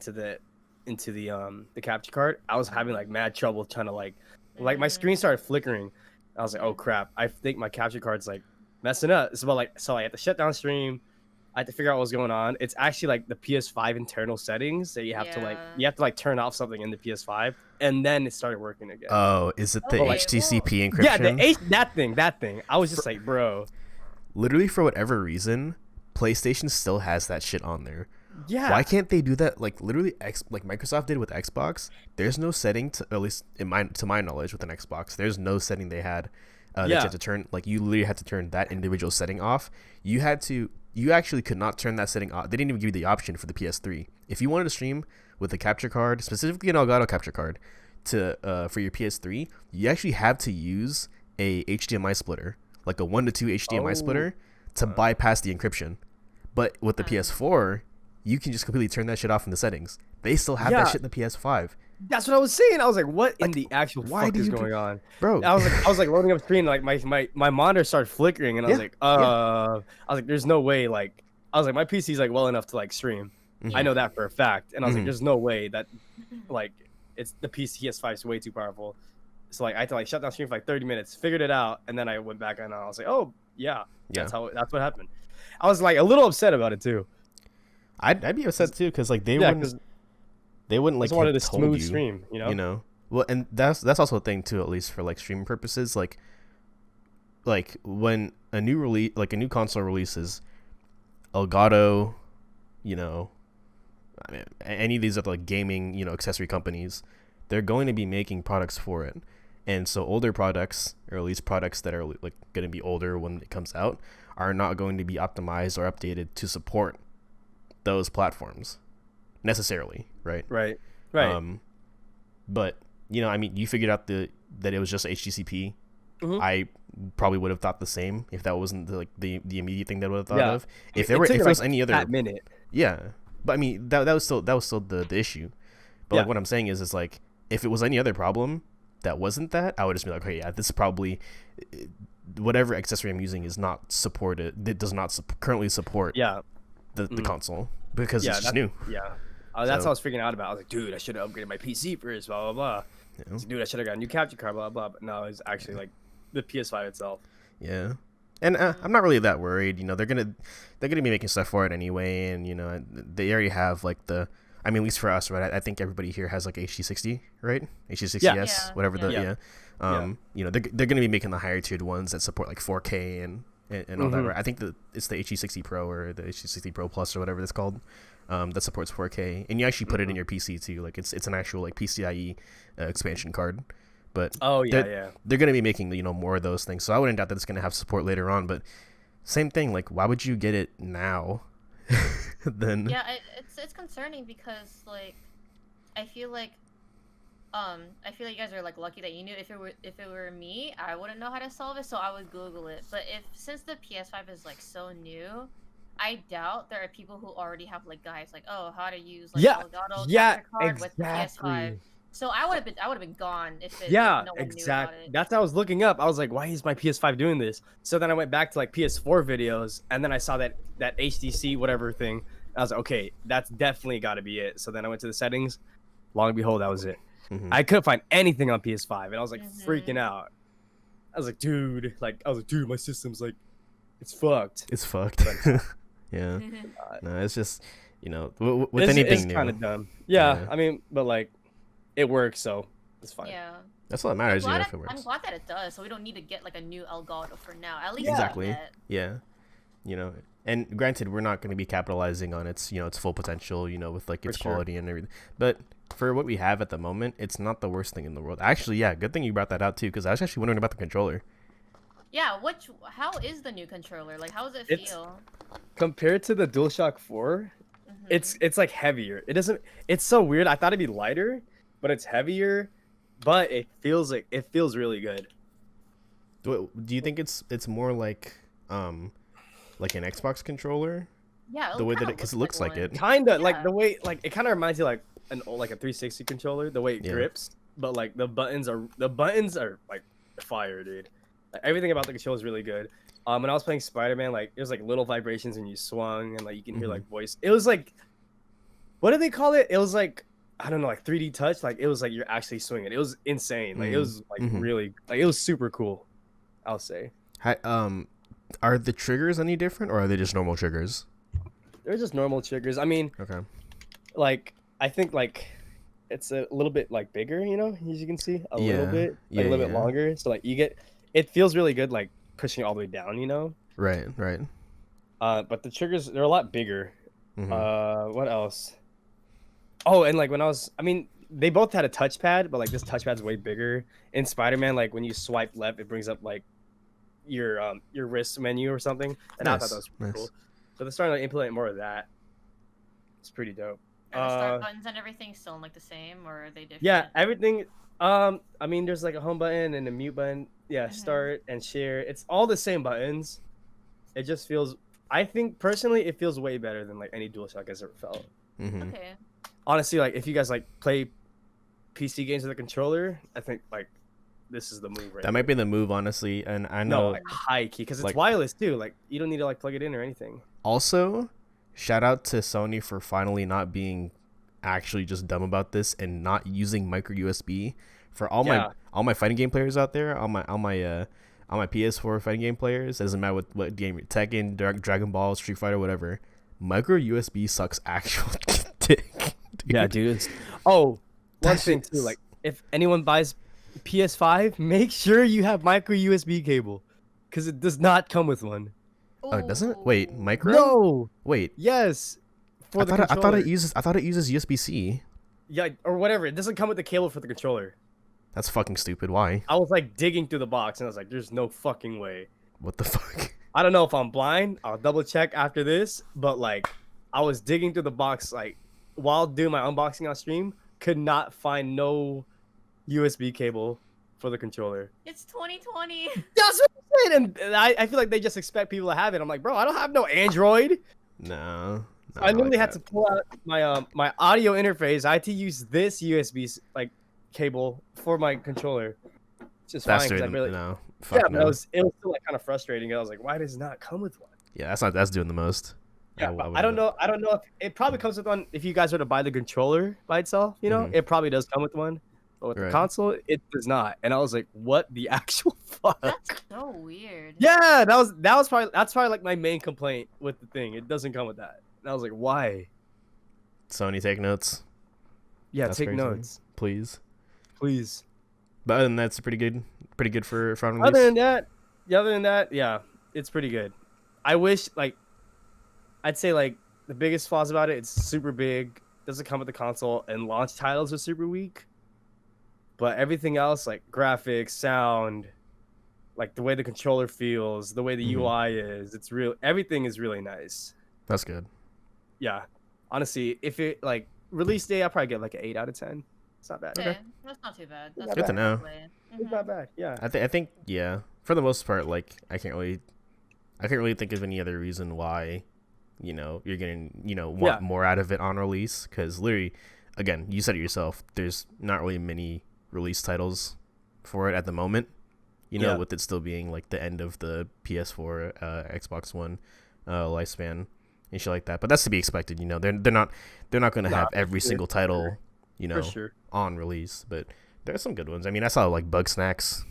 into the capture card, I was having like mad trouble trying to like my screen started flickering. I was like, oh crap, I think my capture card's like messing up. It's about like, so I had to shut down stream. I had to figure out what was going on. It's actually like the PS5 internal settings that you have to like turn off something in the PS5, and then it started working again. Oh, is it the HTTP encryption? Yeah, that thing. I was just like, bro. Literally, for whatever reason, PlayStation still has that shit on there. Yeah. Why can't they do that? Like, literally, like Microsoft did with Xbox. There's no setting, to at least to my knowledge, with an Xbox. There's no setting they had that you had to turn. Like, you literally had to turn that individual setting off. You actually could not turn that setting off. They didn't even give you the option for the PS3. If you wanted to stream with a capture card, specifically an Elgato capture card, for your PS3, you actually have to use a HDMI splitter, like a 1 to 2 HDMI splitter, to bypass the encryption. But with the PS4, you can just completely turn that shit off in the settings. They still have that shit in the PS5. That's what I was saying. I was like, what in the actual fuck is going on? Bro. I was like loading up screen, like my monitor started flickering, and I was like, I was like, there's no way, like, I was like, my PC's like well enough to like stream. I know that for a fact. And I was like, there's no way that like it's the PS5 is way too powerful. So like I had to like shut down stream for like 30 minutes, figured it out, and then I went back and I was like, oh yeah. That's what happened. I was like a little upset about it too. I'd be upset too, because like they wouldn't like wanted a smooth stream, you know. Well, and that's also a thing too, at least for like streaming purposes. Like when a new console releases, Elgato, you know, I mean, any of these other like gaming, you know, accessory companies, they're going to be making products for it. And so older products, or at least products that are like going to be older when it comes out, are not going to be optimized or updated to support those platforms necessarily, right? Right. But you know, I mean, you figured out that it was just HTTP. I probably would have thought the same if that wasn't the immediate thing that I would have thought of. If there was any other minute. Yeah, but I mean that was still the issue. But like what I'm saying is like, if it was any other problem that wasn't that, I would just be like, okay, yeah, this is probably whatever accessory I'm using is not supported. It does not currently support the console, because it's just new. Yeah. That's what I was figuring out about. I was like, dude, I should have upgraded my PC first, blah, blah, blah. Yeah. Like, dude, I should have got a new capture card, blah, blah, but no, it's actually like the PS5 itself. Yeah. And I'm not really that worried. You know, they're gonna be making stuff for it anyway, and you know, they already have like I mean, at least for us, right? I think everybody here has like HD60, right? HD60s, Yeah. whatever the Yeah. you know, they're gonna be making the higher tiered ones that support like 4K and all that, right? I think it's the HD60 Pro or the HD60 Pro Plus or whatever it's called, that supports 4K, and you actually put it in your PC too. Like it's an actual like PCIe expansion card. But they're gonna be making more of those things, so I wouldn't doubt that it's gonna have support later on. But same thing, like why would you get it now? Then it's concerning because like I feel like you guys are like lucky that you knew. If it were me, I wouldn't know how to solve it, so I would Google it. But since the PS5 is like so new, I doubt there are people who already have like guides like, oh, how to use like Elgato capture card with the PS5. So I would have been gone if no one knew about it. That's what I was looking up. I was like, why is my PS5 doing this? So then I went back to like PS4 videos, and then I saw that HDC whatever thing. I was like, okay, that's definitely got to be it. So then I went to the settings. Long and behold, that was it. I couldn't find anything on PS5, and I was like freaking out. I was like, dude, my system's like, it's fucked. It's fucked. Yeah. No, it's just with anything it's new, kind of dumb. Yeah, I mean, but like, it works, so it's fine. Yeah. That's all that matters, if it works. I'm glad that it does, so we don't need to get like a new Elgato for now. At least exactly. Yeah. And granted, we're not going to be capitalizing on its its full potential, with like its quality and everything. But for what we have at the moment, it's not the worst thing in the world. Actually, yeah, good thing you brought that out too, because I was actually wondering about the controller. Yeah, how is the new controller? Like, how does it feel? Compared to the DualShock 4, it's like heavier. It's so weird. I thought it'd be lighter, but it's heavier, but it feels really good. Do you think it's more like an Xbox controller? Yeah, the way that because it looks like it. Kinda like the way it kind of reminds you like a 360 controller, the way it grips, but like the buttons are like fire, dude. Like, everything about the controller is really good. When I was playing Spider-Man, like there's like little vibrations when you swung, and like you can hear like voice. It was like, what do they call it? It was like, I don't know, like 3D touch. Like it was like you're actually swinging. It was insane. Like it was like really, like it was super cool, I'll say. Are the triggers any different, or are they just normal triggers? They're just normal triggers. I mean, okay. Like I think like it's a little bit like bigger, as you can see, a little bit, like a little bit longer. So like it feels really good, like pushing all the way down, Right. But the triggers, they're a lot bigger. What else? Oh, and like they both had a touchpad, but like this touchpad's way bigger. In Spider-Man, like when you swipe left, it brings up like your wrist menu or something, and I thought that was pretty cool. So they're starting to implement more of that. It's pretty dope. And the start buttons and everything still like the same, or are they different? Yeah, everything. I mean, there's like a home button and a mute button. Yeah, start and share. It's all the same buttons. It just feels. I think personally, it feels way better than like any DualShock has ever felt. Okay. Honestly, like if you guys like play PC games with a controller, I think like this is the move. Right. That might be the move, honestly. And I know like high key because it's wireless too. Like you don't need to like plug it in or anything. Also, shout out to Sony for finally not being actually just dumb about this and not using micro USB for all my fighting game players out there. All my PS4 fighting game players, doesn't matter what game, Tekken, Dragon Ball, Street Fighter, whatever. Micro USB sucks actual dick. Dude. Yeah, dude. Oh, one thing too, like if anyone buys PS5, make sure you have micro USB cable, because it does not come with one. Oh, it doesn't? Wait, micro? No. Wait. Yes. I thought it uses USB-C. Yeah, or whatever. It doesn't come with the cable for the controller. That's fucking stupid. Why? I was like digging through the box, and I was like, "There's no fucking way." What the fuck? I don't know if I'm blind. I'll double check after this. But like, I was digging through the box like while doing my unboxing on stream, could not find no USB cable for the controller. It's 2020. That's what I'm saying, and I feel like they just expect people to have it. I'm like, bro, I don't have no Android. No. I literally had to pull out my audio interface. I had to use this USB like cable for my controller. It's just fine. But it was still like kind of frustrating. I was like, why does it not come with one? Yeah, that's doing the most. Yeah, I don't know if it probably comes with one. If you guys were to buy the controller by itself, it probably does come with one. But with the console, it does not. And I was like, what the actual fuck? That's so weird. Yeah, that's probably like my main complaint with the thing. It doesn't come with that. And I was like, why? Sony, take notes. Yeah, That's take crazy. notes, Please. please. But other than that, it's pretty good for front Other release. than that, yeah, it's pretty good. I wish, like, I'd say, like, the biggest flaws about it, it's super big, doesn't come with the console, and launch titles are super weak. But everything else, like graphics, sound, like the way the controller feels, the way the Mhm. UI is, everything is really nice. That's good. Yeah. Honestly, if it, like, release day, I'll probably get like an 8 out of 10. It's not bad. Okay, that's not too bad. That's Good to know. It's not bad. Yeah. I think yeah. For the most part, like I can't really think of any other reason why, you're getting want more out of it on release. Because literally, again, you said it yourself. There's not really many release titles for it at the moment. With it still being like the end of the PS4, Xbox One lifespan and shit like that. But that's to be expected. They're not going to have every single title For sure. on release. But there's some good ones. I mean, I saw like Bug Snacks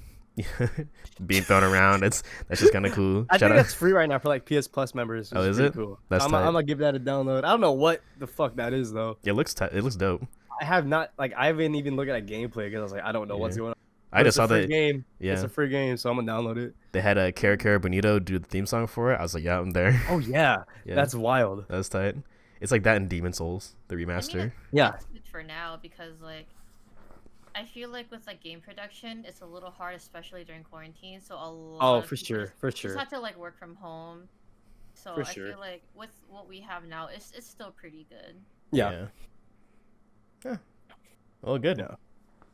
being thrown around. That's just kind of cool. I think that's free right now for like PS Plus members. Oh, is it? Cool. That's I'm tight. gonna give that a download. I don't know what the fuck that is though. It looks dope. I haven't even looked at gameplay because I was like, I don't know what's going on. I just saw that game. Yeah, It's a free game, so I'm gonna download it. they had a Cara Bonito do the theme song for it. I was like, yeah, I'm there. Oh yeah, Yeah. that's wild. That's tight. It's like that in Demon Souls, the remaster. I mean, Yeah. it's good for now because like I feel like with like game production, it's a little hard, especially during quarantine. So a lot. For sure. Just have to like work from home. So For I sure. feel like with what we have now, it's still pretty good. Yeah. Well, good. Yeah.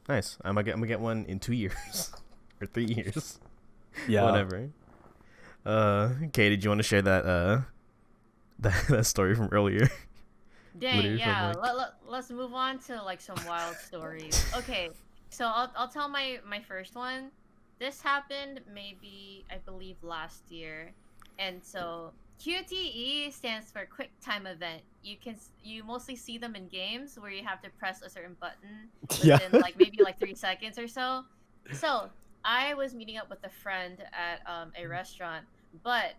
Nice. I'm gonna get one in 2 years or 3 years. Yeah. Whatever. Kay, did you want to share that that story from earlier? Dang, Literally from, yeah. like- Let's move on to like some wild stories. Okay, so I'll tell my first one. This happened maybe I believe last year, and so QTE stands for Quick Time Event. You mostly see them in games where you have to press a certain button Yeah. within like maybe like 3 seconds or so. So I was meeting up with a friend at a restaurant, but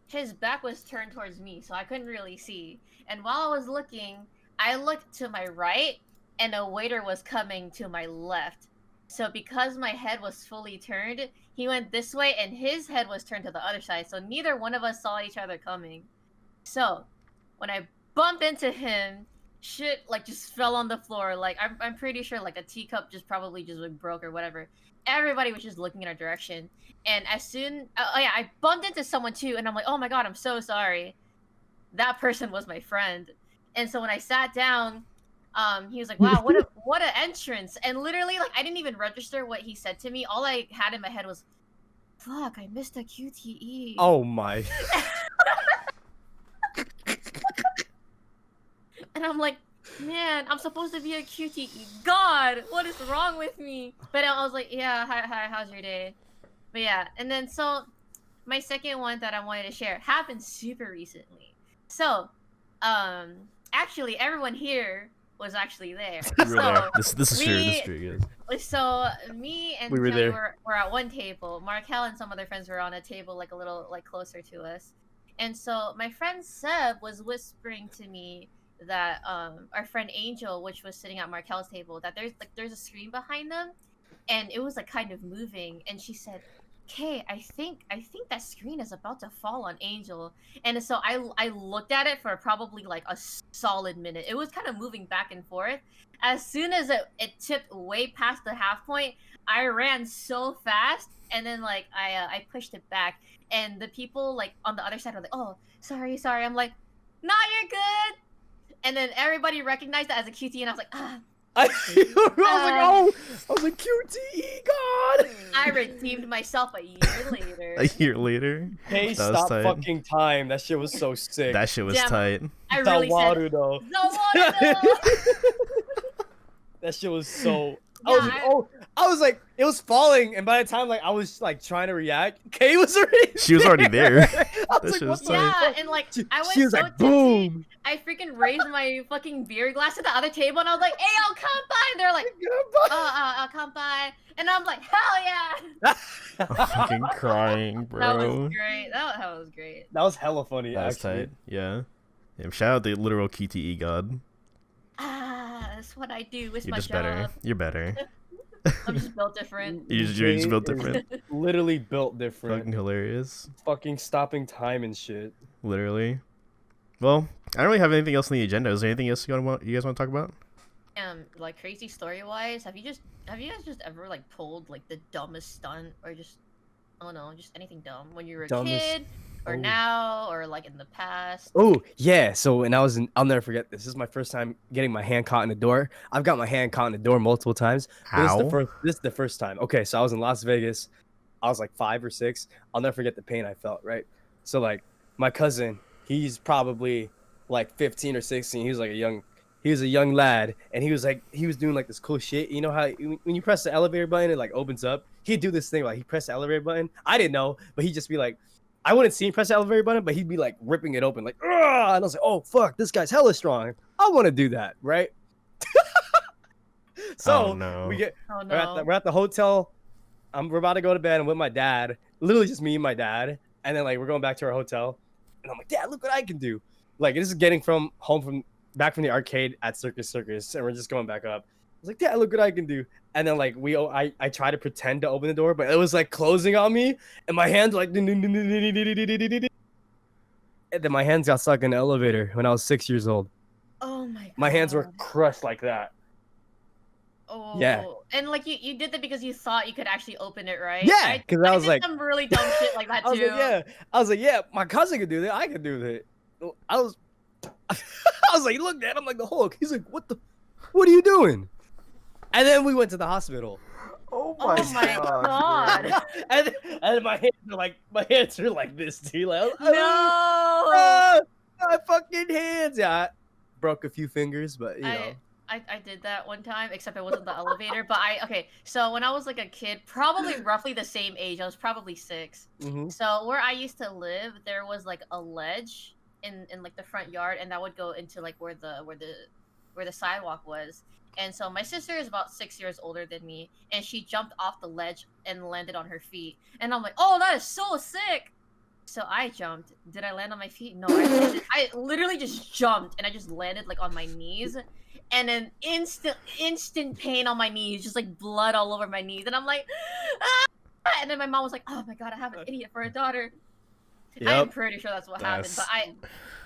his back was turned towards me, so I couldn't really see. And while I was looking, I looked to my right, and a waiter was coming to my left. So because my head was fully turned, he went this way, and his head was turned to the other side. So neither one of us saw each other coming. So when I bumped into him, shit like just fell on the floor. Like I'm pretty sure like a teacup just probably just like broke or whatever. Everybody was just looking in our direction. And as soon, I bumped into someone too, and I'm like, oh my god, I'm so sorry. That person was my friend. And so when I sat down, he was like, wow, what an entrance. And literally, like, I didn't even register what he said to me. All I had in my head was, fuck, I missed a QTE. Oh my. And I'm like, man, I'm supposed to be a QTE. God, what is wrong with me? But I was like, yeah, hi, how's your day? But yeah, and then so my second one that I wanted to share happened super recently. So, actually, everyone here was actually there. You were there. This is true. This is true. Yes. So me and We were Taeny there. were at one table. Markel and some other friends were on a table like a little like closer to us. And so my friend Seb was whispering to me that our friend Angel, which was sitting at Markel's table, that there's a screen behind them, and it was like kind of moving. And she said, "Kay, I think that screen is about to fall on Angel." And so I looked at it for probably like a solid minute. It was kind of moving back and forth. As soon as it tipped way past the half point, I ran so fast, and then like I pushed it back, and the people like on the other side were like, "Oh, sorry." I'm like, "No, you're good." And then everybody recognized that as a QT, and I was like, ah. I was like, QTE, God! I redeemed myself a year later. A year later. Hey, That was stop tight. fucking time. That shit was so sick. That shit was Damn. tight. I really Zawaru, said, though. Zawaru! That shit was so. Yeah, I was like, it was falling, and by the time like I was like trying to react, Kay was already. She was already there. I That was shit like, was what the tight. Yeah, fuck? and like I was She was so like, tipsy, boom. I freaking raised my fucking beer glass to the other table, and I was like, "Hey, I'll come by." And they're like, I'll come by," and I'm like, "Hell yeah!" I'm fucking crying, bro. That was great. That was great. That was hella funny. That was actually. tight. Yeah. Shout out the literal QTE god. That's what I do. It's You're my just job. better. You're better. I'm just built different. You're just built Jay is different. Literally built different. Fucking hilarious. Fucking stopping time and shit. Literally. Well, I don't really have anything else on the agenda. Is there anything else you guys want to talk about? Like crazy story wise, have you guys just ever like pulled like the dumbest stunt or just I don't know, just anything dumb when you were a kid or now or like in the past? Oh yeah, so when I was I'll never forget this. This is my first time getting my hand caught in the door. I've got my hand caught in the door multiple times. But this is the first time. Okay, so I was in Las Vegas. I was like 5 or 6. I'll never forget the pain I felt, right? So like my cousin, he's probably like 15 or 16. He was a young lad, and he was doing like this cool shit. You know how when you press the elevator button, it like opens up. He'd do this thing like he pressed the elevator button. I didn't know, but he'd just be like, I wouldn't see him press the elevator button, but he'd be like ripping it open, like, ugh! And I was like, oh fuck, this guy's hella strong. I want to do that, right? So Oh, no. we're at the hotel. We're about to go to bed. I'm with my dad, literally just me and my dad, and then like we're going back to our hotel, and I'm like, Dad, look what I can do. Like this is getting back from the arcade at Circus, and we're just going back up. I was like, Dad, look what I can do. And then like I try to pretend to open the door, but it was like closing on me, and my hands like, and then my hands got stuck in the elevator when I was 6 years old. Oh my god. My hands were crushed like that. Oh Yeah. And like you did that because you thought you could actually open it, right? Yeah, because I was did like, some really dumb shit like that I was too. like, yeah. I was like, yeah, my cousin could do that. I could do that. I was like, look, Dad, I'm like the Hulk. He's like, what are you doing? And then we went to the hospital. Oh my god. and then my hands are like this, too. Like, No. My fucking hands. Yeah, I broke a few fingers, but you know. I did that one time, except it wasn't the elevator. But okay, so when I was like a kid, probably roughly the same age, I was probably 6. Mm-hmm. So where I used to live, there was like a ledge in like the front yard, and that would go into like where the sidewalk was. And so my sister is about 6 years older than me, and she jumped off the ledge and landed on her feet. And I'm like, oh, that is so sick. So I jumped. Did I land on my feet? No, I literally just jumped, and I just landed like on my knees. And then instant pain on my knees, just like blood all over my knees. And I'm like, ah! And then my mom was like, oh my god, I have an idiot for a daughter. Yep. I'm pretty sure that's what happened. But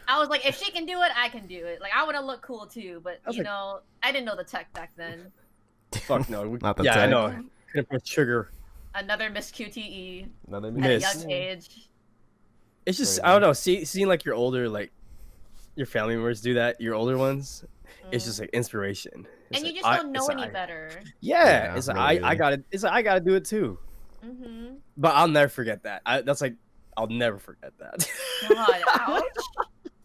I was like, if she can do it, I can do it. Like, I want to look cool too. But, you know, I didn't know the tech back then. Fuck no. Not the tech. I know. Couldn't put sugar. Another Miss QTE. Another Miss. At a young age. It's just, I don't know, seeing like your older, like, your family members do that, your older ones, it's just like inspiration. It's and like, you just don't know any better. Yeah, it's like really. I gotta do it too. Mm-hmm. But I'll never forget that. I'll never forget that. God, ouch.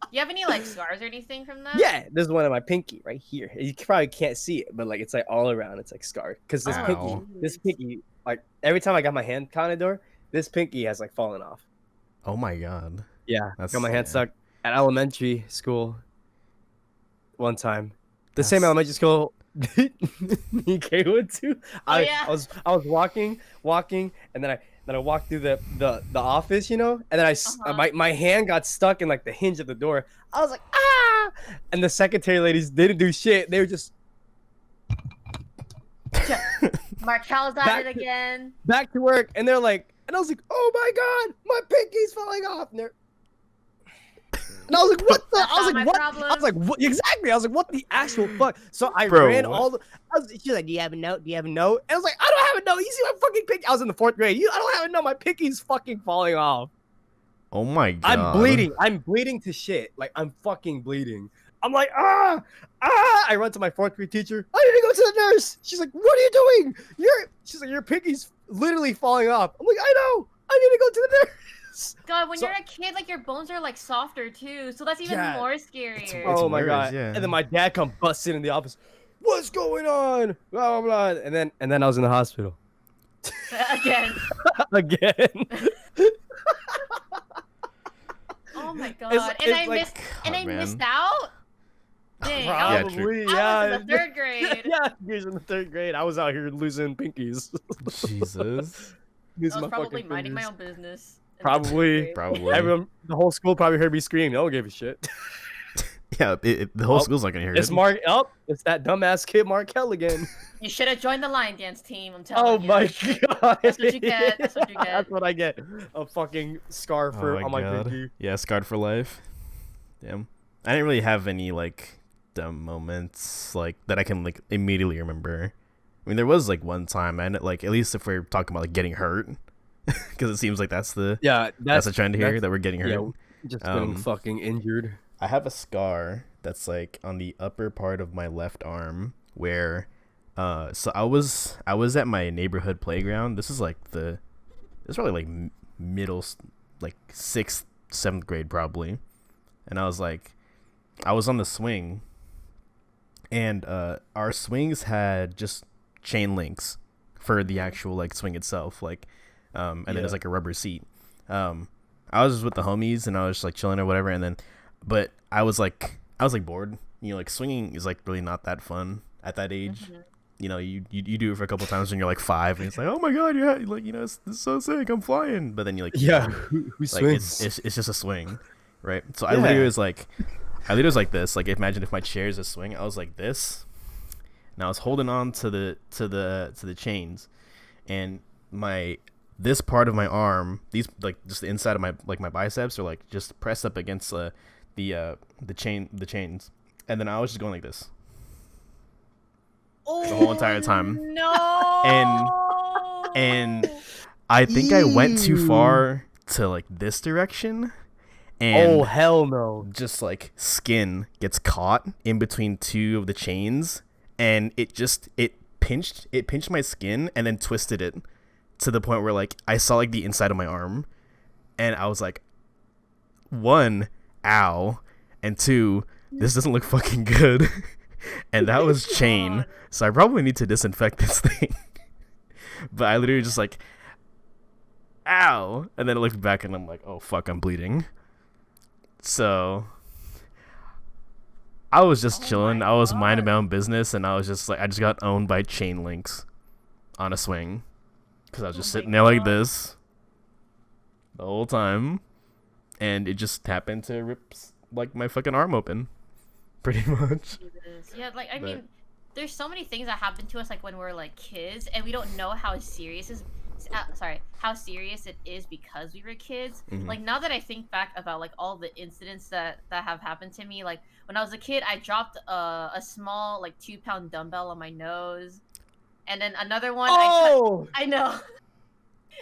You have any like scars or anything from that? Yeah, there's one on my pinky right here. You probably can't see it, but like it's like all around. It's like scarred because this pinky, like every time I got my hand caught in the door, this pinky has like fallen off. Oh my god. Yeah, got my hand stuck at elementary school. One time, the same elementary school me and Kei went to. I was walking, and then I walked through the office, you know, and then my hand got stuck in like the hinge of the door. I was like, ah! And the secretary ladies didn't do shit. They were just Markel's at it again. Back to work, and they're like, and I was like, oh my god, my pinky's falling off. And I was like, what the? I was like, what? Problem. I was like, what? Exactly. I was like, what the actual fuck? So I ran all the. She's like, do you have a note? Do you have a note? And I was like, I don't have a note. You see my fucking pinky? I was in the 4th grade. I don't have a note. My pinky's fucking falling off. Oh my god. I'm bleeding. I'm bleeding to shit. Like, I'm fucking bleeding. I'm like, ah. I run to my 4th grade teacher. I need to go to the nurse. She's like, what are you doing? She's like, your pinky's literally falling off. I'm like, I know. I need to go to the nurse. God, when you're a kid, like your bones are like softer too, so that's even more scarier. Oh my god! Yeah. And then my dad come busting in the office. What's going on? Blah blah blah. And then I was in the hospital. Again. Again. Oh my god! I missed out. Dang, probably. I was in the 3rd grade. Yeah, he was in the 3rd grade. I was out here losing pinkies. Jesus. I was probably minding my own business. Probably. Probably. Everyone, the whole school probably heard me scream. No one gave a shit. Yeah, the whole school's not gonna hear It's it. Mark. Oh, it's that dumbass kid Markel again. You should have joined the line dance team. I'm telling Oh you. my god. That's what you get. That's what you get. That's what I get. A fucking scar for on my pinky. Yeah, scarred for life. Damn. I didn't really have any like dumb moments like that I can like immediately remember. I mean, there was like one time, and like at least if we're talking about like getting hurt, because it seems like that's the a trend here that we're getting hurt. Yeah, just getting fucking injured. I have a scar that's like on the upper part of my left arm where so I was at my neighborhood playground. This is like it's probably like middle, like 6th 7th grade probably. And I was on the swing, and our swings had just chain links for the actual like swing itself, like and then there's like a rubber seat. I was just with the homies and I was just like chilling or whatever, and then but I was like bored. You know, like swinging is like really not that fun at that age. Mm-hmm. You know, you do it for a couple times when you're like 5, and it's like, oh my god, yeah, like, you know, it's so sick, I'm flying. But then you're like, who like, swings? It's just a swing, right? So I literally was like this. Like, imagine if my chair is a swing. I was like this, and I was holding on to the chains, and this part of my arm, these like just the inside of my my biceps are like just pressed up against the chains, and then I was just going like this. The whole entire time. No. And I think I went too far to like this direction. And hell no. Just like skin gets caught in between two of the chains, and it pinched my skin and then twisted it to the point where like I saw like the inside of my arm, and I was like, 1, ow, and 2, this doesn't look fucking good. And that was chain, so I probably need to disinfect this thing. But I literally just like, ow, and then I looked back and I'm like, oh fuck, I'm bleeding. So I was just chilling. I was minding my own business, and I was just like, I just got owned by chain links on a swing because I was just sitting there like this the whole time, and it just happened to rip like my fucking arm open. Pretty much. Yeah, like I mean, there's so many things that happen to us like when we're like kids, and we don't know how serious it is because we were kids. Mm-hmm. Like now that I think back about like all the incidents that have happened to me, like when I was a kid, I dropped a small like 2-pound dumbbell on my nose, and then another one. I know.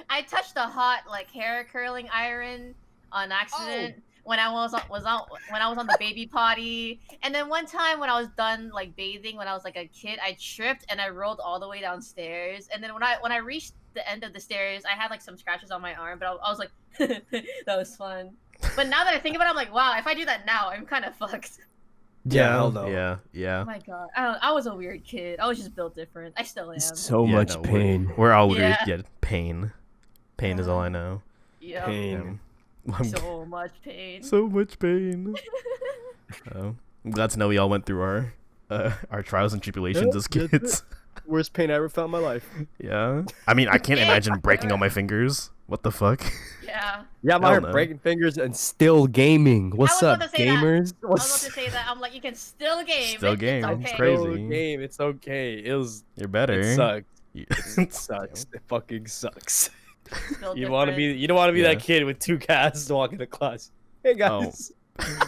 I touched a hot like hair curling iron on accident. When I was on the baby potty, and then one time when I was done like bathing when I was like a kid, I tripped and I rolled all the way downstairs. And then when I reached the end of the stairs, I had like some scratches on my arm, but I was like, that was fun. But now that I think about it, I'm like, wow, if I do that now, I'm kind of fucked. Yeah, hell no. Yeah. Oh my god, I was a weird kid. I was just built different. I still am. So much pain. We're all literally pain. Pain is all I know. Yeah. Pain. So much pain. So much pain. I'm glad to know we all went through our trials and tribulations as kids. Worst pain I ever felt in my life. Yeah. I mean, I can't imagine breaking all my fingers. What the fuck? Yeah. Yeah, I'm out here breaking fingers and still gaming. What's up, gamers? I was about to say that. I'm like, you can still game. Still game. It's okay. It's crazy. Still game. It's okay. You're better. It sucks. It sucks. It fucking sucks. You don't want to be that kid with 2 cats walking to class. Hey guys. I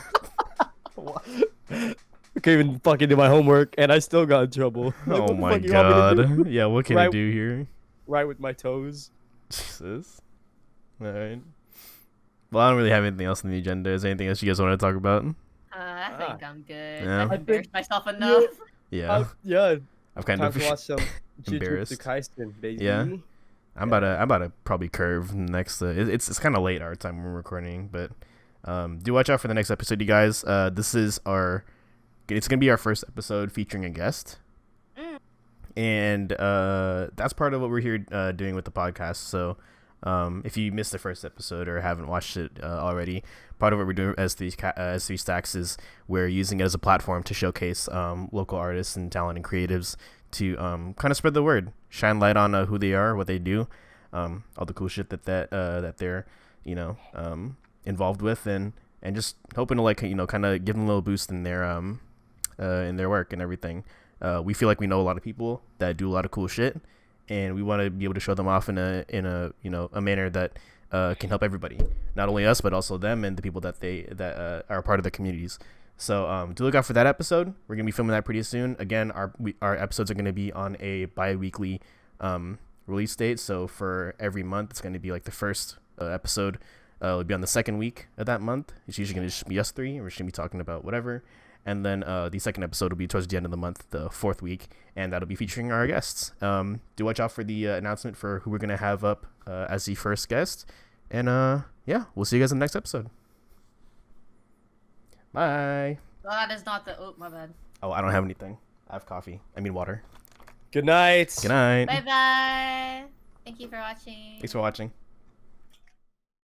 can't even fucking do my homework, and I still got in trouble. Like, oh my god. Yeah, what can I do here? Right with my toes. Jesus. Alright. Well, I don't really have anything else on the agenda. Is there anything else you guys want to talk about? I think I'm good. Yeah. I've embarrassed myself enough. Yeah. I've kind of to watch some embarrassed. Kaisen, baby. Yeah. I'm about to probably curve next. It's kind of late our time when we're recording, but do watch out for the next episode, you guys. This is it's gonna be our first episode featuring a guest, and that's part of what we're here doing with the podcast. So if you missed the first episode or haven't watched it already, part of what we're doing as Three Stacks is we're using it as a platform to showcase local artists and talent and creatives to kind of spread the word, shine light on who they are, what they do, all the cool shit that they're involved with, and and just hoping to like kind of give them a little boost in their work and everything. We feel like we know a lot of people that do a lot of cool shit, and we want to be able to show them off in a a manner that can help everybody, not only us but also them and the people that are a part of the communities. So do look out for that episode. We're gonna be filming that pretty soon. Again, our episodes are gonna be on a bi-weekly release date. So for every month, it's gonna be like the first episode will be on the second week of that month. It's usually gonna just be us three, and we're just gonna be talking about whatever. And then the second episode will be towards the end of the month, the fourth week, and that'll be featuring our guests. Do watch out for the announcement for who we're gonna have up as the first guest. And yeah, we'll see you guys in the next episode. Bye. Well, that is not the. Oh, my bad. Oh, I don't have anything. I have coffee. I mean water. Good night. Good night. Bye bye. Thank you for watching. Thanks for watching.